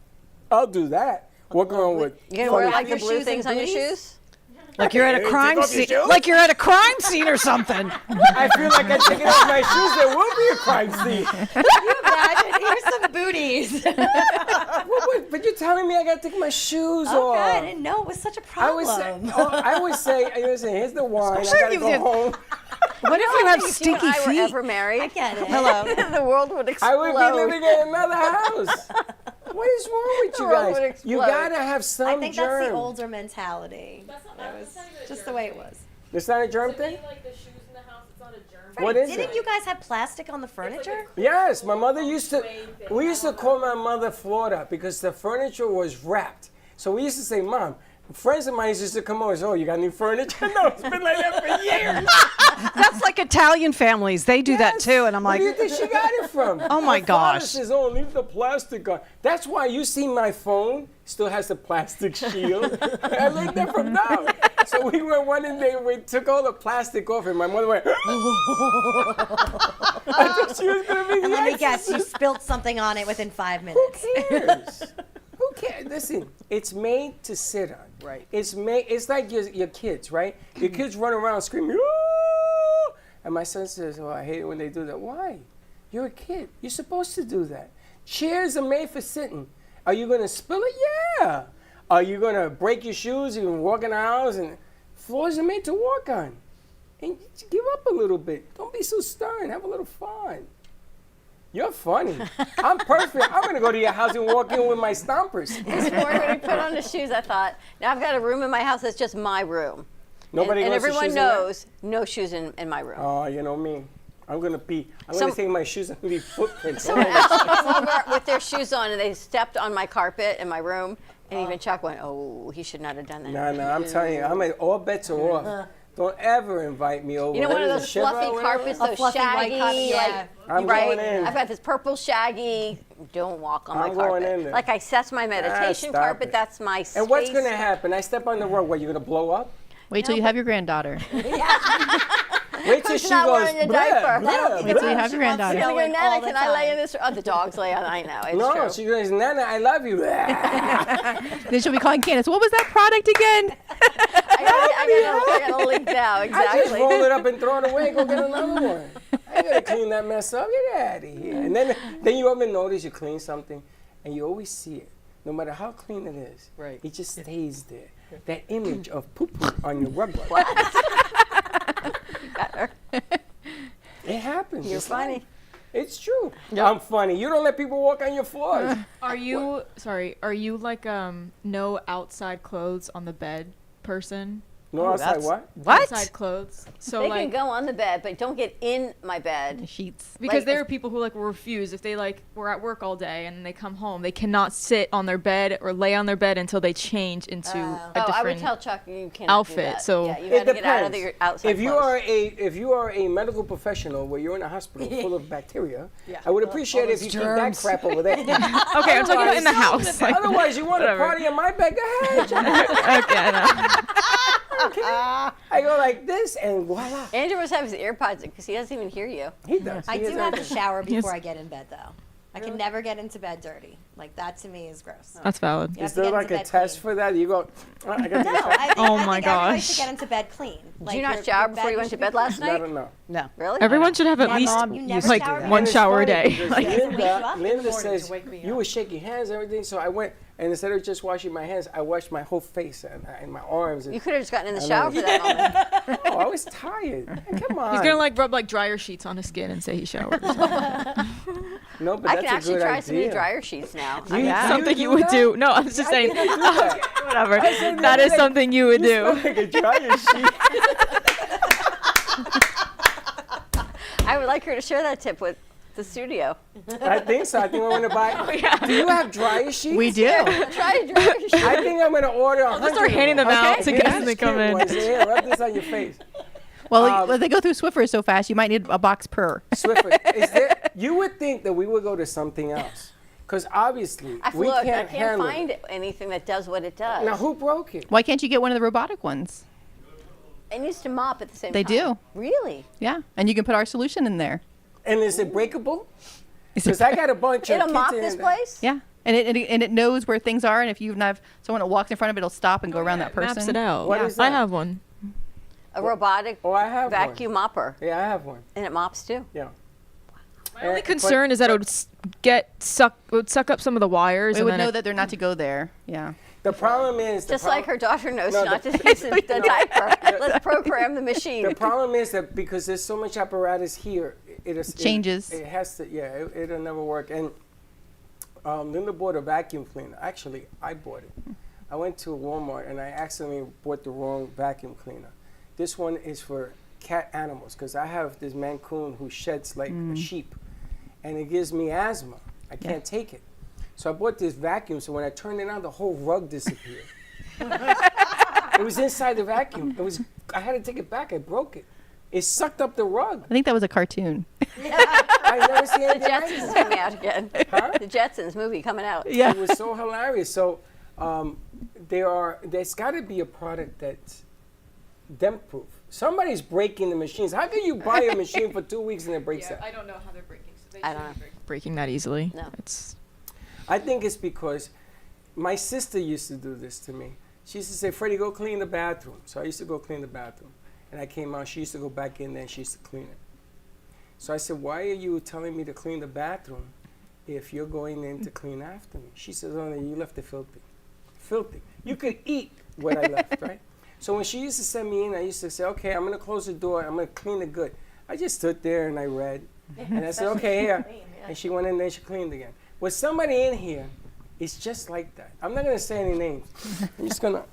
I'll do that. Walk around with You're gonna wear funny like the things. blue things on your shoes? Like you're at a Hey, crime take off your scene. shoes? Like you're at a crime scene or something. I feel like I'm taking off my shoes. There will be a crime scene. Can you imagine? Here's some booties. But you're telling me I gotta take my shoes Okay, off. I didn't know it was such a I problem. would say, listen, here's the wine. sure I gotta you go did. home. What if you have If you stinky and I were feet? ever married, I get it. Hello. the world would explode. I would be living in another house. What is wrong with you world would guys? You explode. gotta have some I think germ. that's the older mentality. That was just the way it was. It's not a germ To thing? me, like the shoes in the house, it's not a germ. What is Didn't it? you guys have plastic on the furniture? Yes, my mother used to. We used to call my mother Florida because the furniture was wrapped. So we used to say, "Mom." Friends of mine used to come over and say, "Oh, you got new furniture?" No, it's been like that for years. That's like Italian families. They do that too. And I'm Where like, do you think she got it from? Oh my My father gosh. says, "Oh, leave the plastic on." That's why you see my phone still has the plastic shield. I learned that from now. So we went one day, we took all the plastic off, and my mother went. I thought she was gonna be the Let me guess, exorcist. you spilt something on it within 5 minutes. Who cares? Who cares? Listen, it's made to sit on. Right. It's made. It's like your kids, right? Your kids run around screaming, "Ooh!" And my son says, "Oh, I hate it when they do that." Why? You're a kid. You're supposed to do that. Chairs are made for sitting. Are you gonna spill it? Yeah. Are you gonna break your shoes and walk in the house? And floors are made to walk on. And give up a little bit. Don't be so stern. Have a little fun. You're funny. I'm perfect. I'm gonna go to your house and walk in with my stompers. This morning when we put on the shoes, I thought, now I've got a room in my house that's just my room. Nobody and wants the everyone shoes in there? knows no shoes in my room. Oh, you know me. I'm gonna Some- take my shoes and leave footprints. Someone else came over with their shoes on and they stepped on my carpet in my room, and even Chuck went, "Oh, he should not have done that." No, I'm telling you, all bets are off. Don't ever invite me over. You know, one of What is those it, Shiva fluffy or whatever? carpets, A those fluffy white shaggy, carpet, yeah. I'm right? going in. I've got this purple shaggy. Don't walk on my I'm going carpet. in there. Like that's my meditation stop carpet. it. That's my space. And what's gonna happen? I step on the rug. What, you gonna blow up? Wait till you have your granddaughter. Wait till Who's she not goes. wearing a "Blah, diaper?" blah, Wait till you blah." have your granddaughter. You know, Going Nana, all the can I lay time. in this? Oh, the dogs lay on. I know. It's No, true. she goes, "Nana, I love you." Then she'll be calling Candace. What was that product again? I gotta link now. I just Exactly. roll it up and throw it away and go get another one. I gotta clean that mess up. Get out of here. And then you ever notice you clean something and you always see it. No matter how clean it is, Right. it just stays there. That image of poo-poo on your rug. It happens. You're It's funny. life. It's true. I'm funny. You don't let people walk on your floors. Are you like no outside clothes on the bed person? No outside what? Outside clothes. So they like can go on the bed, but don't get in my bed. Sheets. because like, there are people who like will refuse if they like were at work all day and they come home, they cannot sit on their bed or lay on their bed until they change into a I would different tell Chuck you can't outfit. do that. So yeah, you It got to get out of depends. your outside If you clothes. if you are a medical professional where you're in a hospital full of bacteria, Yeah. I would appreciate it if you keep that germs. crap over there. okay, I'm talking about in the house. Like, Otherwise, you want to whatever. party in my bed? Go ahead. okay, I know. I go like this, and voila. Andrew must have his earpods because he doesn't even hear you. He does. I He do is have to active. shower Yes. before I get in bed, though. I can never get into bed dirty. Like, that to me is gross. That's valid. You have Is to there get like into a bed test clean. for that? You go, I got to No, get I think, Oh I my think everybody gosh. should get into bed clean. Did you not shower before you went to bed last night? No. No. Really? Everyone should have at My least mom You never like shower one And it's shower a funny day. because Like, wake you Linda, up in the Linda morning says to wake me you up. were shaking hands and everything, so I went, and instead of just washing my hands, I washed my whole face and my arms. And, You could have just gotten in the I shower know. for that moment. oh, I was tired. Come on. he's gonna like rub like dryer sheets on his skin and say he showered. Or something. No, but I that's can a actually good try idea. some new dryer sheets now. You- Something do you would that? do. No, I'm just I saying. didn't do that. Whatever. I said That is like- something you would you do. smell like a dryer sheet. I would like her to share that tip with the studio. I think so. I think I'm gonna buy. Do you have dryer sheets? We do. Try a dryer sheet. I think I'm gonna order 100. Just start handing them out to guests as they come in. Here, rub this on your face. Well, they go through Swiffer so fast, you might need a box per. Swiffer, you would think that we would go to something else, because obviously we Look, can't I can't handle find it. anything that does what it does. Now, who broke it? Why can't you get one of the robotic ones? It needs to mop at the same They time. do. Really? Yeah, and you can put our solution in there. And is it breakable? Because I got a bunch of It'll kids mop in this there. place? Yeah, and it knows where things are, and if you have someone that walks in front of it, it'll stop and go around that person. Maps it out. What is I that? have one. A robotic I have vacuum mopper. Yeah, I have one. And it mops too. Yeah. My only concern is that it would suck up some of the wires. It and would then know that they're not to go there. Yeah. The problem is Just like her daughter knows No, not the- to use the diaper. Let's program the machine. The problem is that because there's so much apparatus here, it changes. It has to, it'll never work. And Linda bought a vacuum cleaner. Actually, I bought it. I went to Walmart and I accidentally bought the wrong vacuum cleaner. This one is for cat animals because I have this Mancoon who sheds like a sheep, and it gives me asthma. I can't take it. So I bought this vacuum. So when I turned it on, the whole rug disappeared. It was inside the vacuum. I had to take it back. I broke it. It sucked up the rug. I think that was a cartoon. I never seen The anything like Jetsons that. coming out again. Huh? The Jetsons movie coming out. Yeah. It was so hilarious. So there's got to be a product that's dent-proof. Somebody's breaking the machines. How can you buy a machine for 2 weeks and it breaks out? I don't know how they're breaking. So I don't know. breaking that easily. No. It's I think it's because my sister used to do this to me. She used to say, Freddie, go clean the bathroom. So I used to go clean the bathroom. And I came out, she used to go back in there and she used to clean it. So I said, why are you telling me to clean the bathroom if you're going in to clean after me? She says, oh, no, you left it filthy. Filthy. You could eat what I left, right? So when she used to send me in, I used to say, okay, I'm going to close the door. I'm going to clean it good. I just stood there and I read. And I said, okay, here. And she went in there and she cleaned again. With somebody in here, it's just like that. I'm not going to say any names. I'm just going to.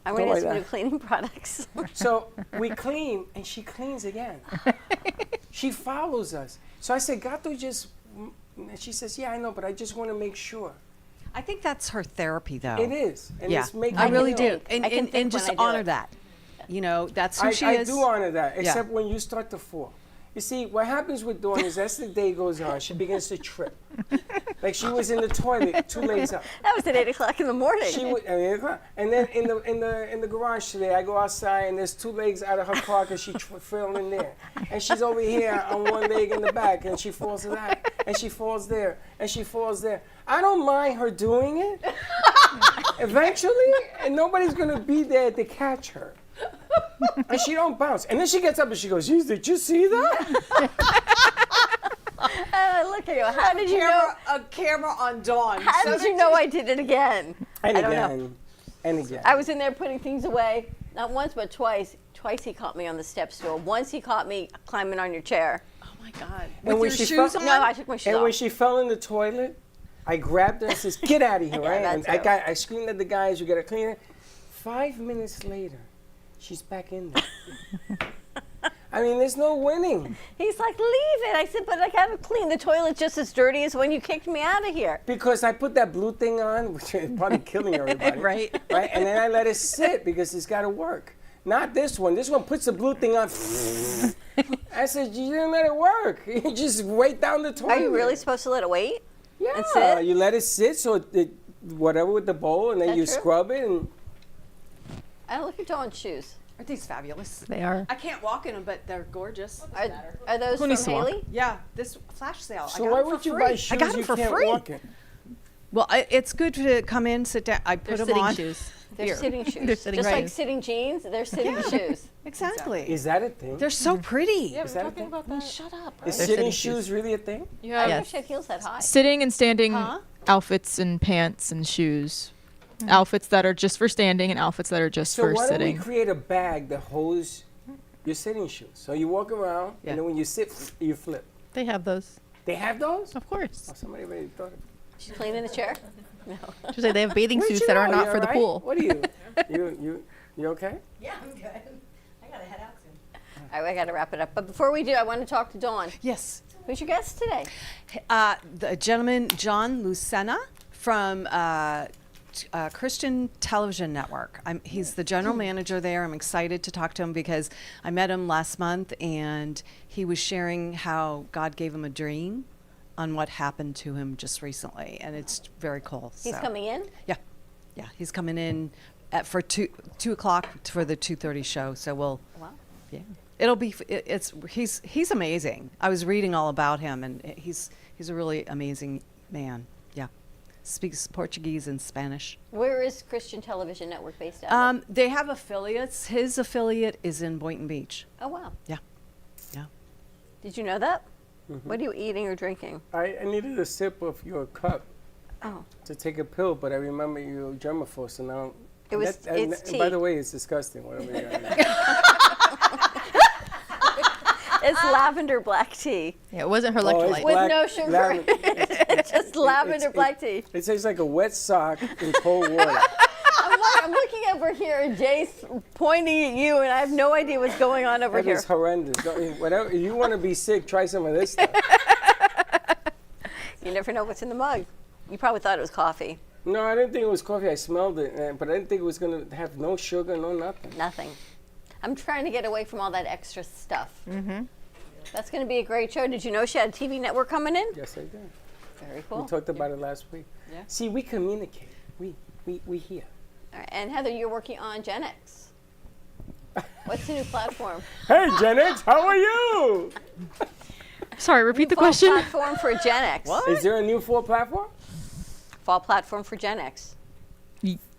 I'm going to get some new cleaning products. So we clean, and she cleans again. She follows us. So I said, Gato just, and she says, yeah, I know, but I just want to make sure. I think that's her therapy, though. It is. And Yeah, it's making I me really feel- do. And, I can and, think and just when I do honor it. that. You know, that's who she I is. do honor that, Yeah. except when you start to fall. You see, what happens with Dawn is as the day goes on, she begins to trip. Like she was in the toilet 2 legs up. That was at 8 o'clock in the morning. She would, and then in the garage today, I go outside and there's 2 legs out of her car because she fell in there, and she's over here on 1 leg in the back, and she falls to that, and she falls there, and she falls there. I don't mind her doing it. Eventually, and nobody's gonna be there to catch her, and she don't bounce. And then she gets up and she goes, "Did you see that?" Look at you. How did you know? A camera on Dawn. How did you know I did it again? And I don't know. again, and again. I was in there putting things away, not once but twice. Twice he caught me on the step stool. Once he caught me climbing on your chair. Oh my God. And With when your she shoes fell- on? No, I took my shoes And off. when she fell in the toilet, I grabbed her and says, "Get out of here!" Yeah, Right? that And too. I screamed at the guys, "You gotta clean it." 5 minutes later, She's back in there. I mean, there's no winning. He's like, leave it. I said, but I gotta clean the toilet just as dirty as when you kicked me out of here. Because I put that blue thing on, which is probably killing everybody. Right. Right? And then I let it sit because it's got to work. Not this one. This one puts the blue thing on. I said, you didn't let it work. You just wait down the toilet. Are you really supposed to let it wait? Yeah. And sit? You let it sit so it whatever with the bowl, and then you scrub it. And I look at Dawn's shoes. Aren't these fabulous? They are. I can't walk in them, but they're gorgeous. Are those Who needs from to walk? Haley? Yeah, this flash sale. So I got why them would for you free. buy shoes I got them you for can't free. walk in? Well, it's good to come in, sit down. I put They're them sitting on. shoes. They're sitting shoes. They're sitting Just like shoes. sitting jeans, they're sitting shoes. Exactly. Is that a thing? They're so pretty. Is that a thing? Shut up. Is They're sitting sitting shoes really a thing? I wish I had heels that high. Sitting and standing Huh? outfits and pants and shoes. Outfits that are just for standing and outfits that are just So for why sitting. don't we create a bag that holds your sitting shoes? So you walk around, Yeah. and then when you sit, you flip. They have those. They have those? Of course. Oh, somebody already thought of it. She's cleaning the chair. No. Just say they have bathing Where'd suits you that are go? not You for the all right? pool. What are you? You okay? Yeah, I'm good. I gotta head out soon. All right, I got to wrap it up. But before we do, I want to talk to Dawn. Yes. Who's your guest today? The gentleman, John Lucena from Christian Television Network. He's the general manager there. I'm excited to talk to him because I met him last month and he was sharing how God gave him a dream on what happened to him just recently, and it's very cool. He's coming in? Yeah, he's coming in for 2 o'clock for the 2:30 show. So we'll. Wow. Yeah, it'll be. He's amazing. I was reading all about him, and he's a really amazing man. Yeah, speaks Portuguese and Spanish. Where is Christian Television Network based out of? They have affiliates. His affiliate is in Boynton Beach. Oh, wow. Yeah. Did you know that? What are you eating or drinking? I needed a sip of your cup to take a pill, but I remember you germaphobe, so now. It's tea. By the way, it's disgusting. Whatever you got. It's lavender black tea. Yeah, it wasn't her Oh, it's electrolyte. With black- no sugar. lavender- It's just lavender black tea. It tastes like a wet sock in cold water. I'm looking over here, and Jay's pointing at you, and I have no idea what's going on over That here. is horrendous. Whatever. If you want to be sick, try some of this stuff. You never know what's in the mug. You probably thought it was coffee. No, I didn't think it was coffee. I smelled it, but I didn't think it was going to have no sugar, no nothing. Nothing. I'm trying to get away from all that extra stuff. Mm-hmm. That's going to be a great show. Did you know she had a TV network coming in? Yes, I did. Very cool. We talked about it last week. Yeah. See, we communicate. We hear. All right. And Heather, you're working on Gen X. What's the new platform? Hey, Gen X, how are you? Sorry, repeat the Fall question. platform for Gen X. Is there a new fall platform? Fall platform for Gen X.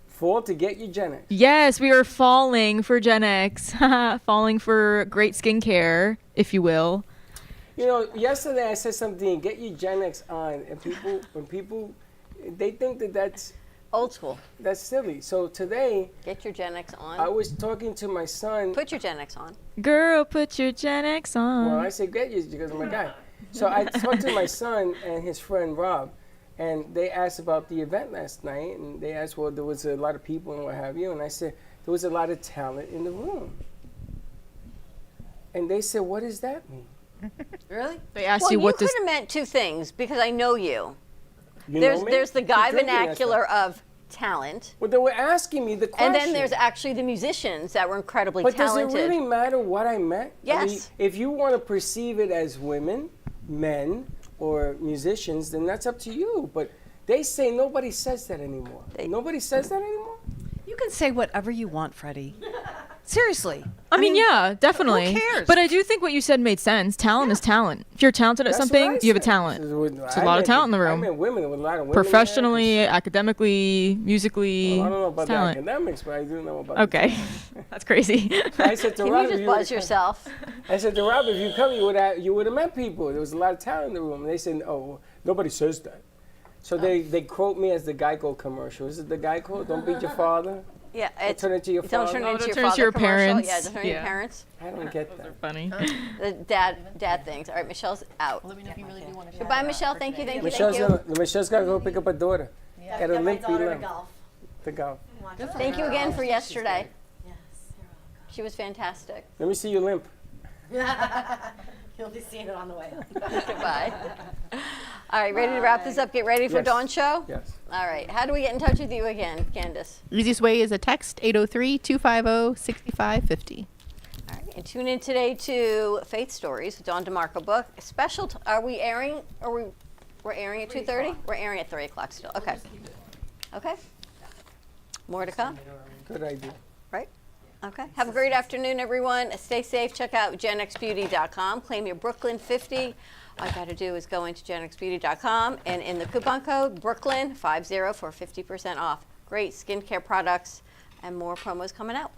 Fall to get you Gen X. Yes, we are falling for Gen X. Falling for great skincare, if you will. You know, yesterday I said something, get your Gen X on, and when people, they think that's old school. That's silly. So today, get your Gen X on. I was talking to my son. Put your Gen X on. Girl, put your Gen X on. Well, I said get you because I'm a guy. So I talked to my son and his friend Rob, and they asked about the event last night, and they asked, well, there was a lot of people and what have you, and I said there was a lot of talent in the room. And they said, what does that mean? Really? They asked Well, you what could does. have meant two things because I know you. You know me? There's the guy Keep drinking that vernacular stuff. of talent. Well, they were asking me the question. And then there's actually the musicians that were incredibly But talented. does it really matter what I meant? I mean, Yes. if you want to perceive it as women, men, or musicians, then that's up to you. But they say nobody says that anymore. Nobody says that anymore? You can say whatever you want, Freddie. Seriously. I mean, yeah, definitely. Who cares? But I do think what you said made sense. Talent is talent. If you're talented at That's something, what I you have a said. talent. There's a I lot of meant- talent in the I room. meant women. There was a lot of women Professionally, academically, musically. there. I don't know about talent. the academics, but I do know about Okay, that's crazy. I said to Can Rob, you if just you buzz would've- yourself? I said to Rob, if you come, you would have met people. There was a lot of talent in the room. And they said, oh, nobody says that. So they quote me as the Geico commercial. Is it the Geico? Don't beat your father. Yeah, Don't turn into your don't father. turn into don't your turn into father your commercial. parents. Yeah, don't turn into your Yeah. parents. I don't get that. Funny. The dad things. All right, Michelle's out. Let me know if you really do want to. Goodbye, Michelle. Thank you. Thank you. Michelle's got to go pick up her daughter. Got a limpy limb. golf. To golf. Thank you again for yesterday. She was fantastic. Let me see you limp. You'll be seeing it on the way. Goodbye. All right, ready to wrap this up? Get ready for Yes. Dawn's show? Yes. All right. How do we get in touch with you again, Candace? Easiest way is a text, 803-250-6550. All right, and tune in today to Faith Stories, Dawn DeMarco book. Special. Are we airing? We're airing at 2:30. We're airing at 3 o'clock still. Okay. Okay. More to come. Good idea. Right. Okay. Have a great afternoon, everyone. Stay safe. Check out genxbeauty.com. Claim your Brooklyn 50. All you got to do is go into genxbeauty.com and in the coupon code Brooklyn50 for 50% off. Great skincare products and more promos coming out.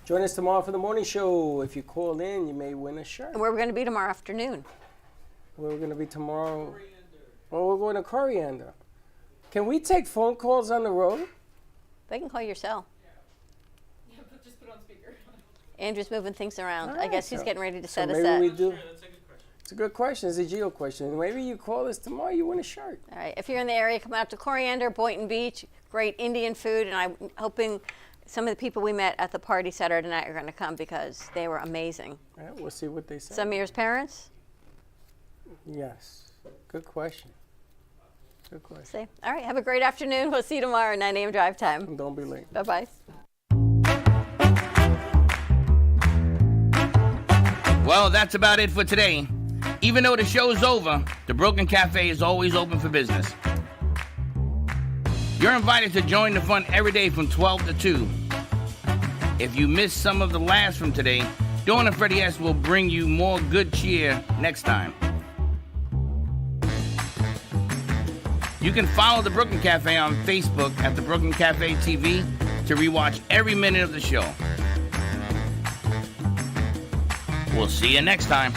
Join us tomorrow for the morning show. If you call in, you may win a shirt. And where we're going to be tomorrow afternoon? Where we're going to be tomorrow? Oh, we're going to Coriander. Can we take phone calls on the road? They can call your cell. Yeah, but just put it on speaker. Andrew's moving things around. All I right, guess he's so- getting ready to so set us maybe up. we do. It's a good question. It's a geo question. Maybe you call us tomorrow, you win a shirt. All right. If you're in the area, come out to Coriander, Boynton Beach. Great Indian food, and I'm hoping some of the people we met at the party Saturday night are going to come because they were amazing. All right, we'll see what they say. Samir's parents? Yes. Good question. Good question. See? All right. Have a great afternoon. We'll see you tomorrow, 9 a.m. drive time. And don't be late. Bye-bye. Well, that's about it for today. Even though the show's over, the Brooklyn Cafe is always open for business. You're invited to join the fun every day from 12 to 2. If you missed some of the laughs from today, Dawn and Freddy S. will bring you more good cheer next time. You can follow the Brooklyn Cafe on Facebook at the Brooklyn Cafe TV to rewatch every minute of the show. We'll see you next time.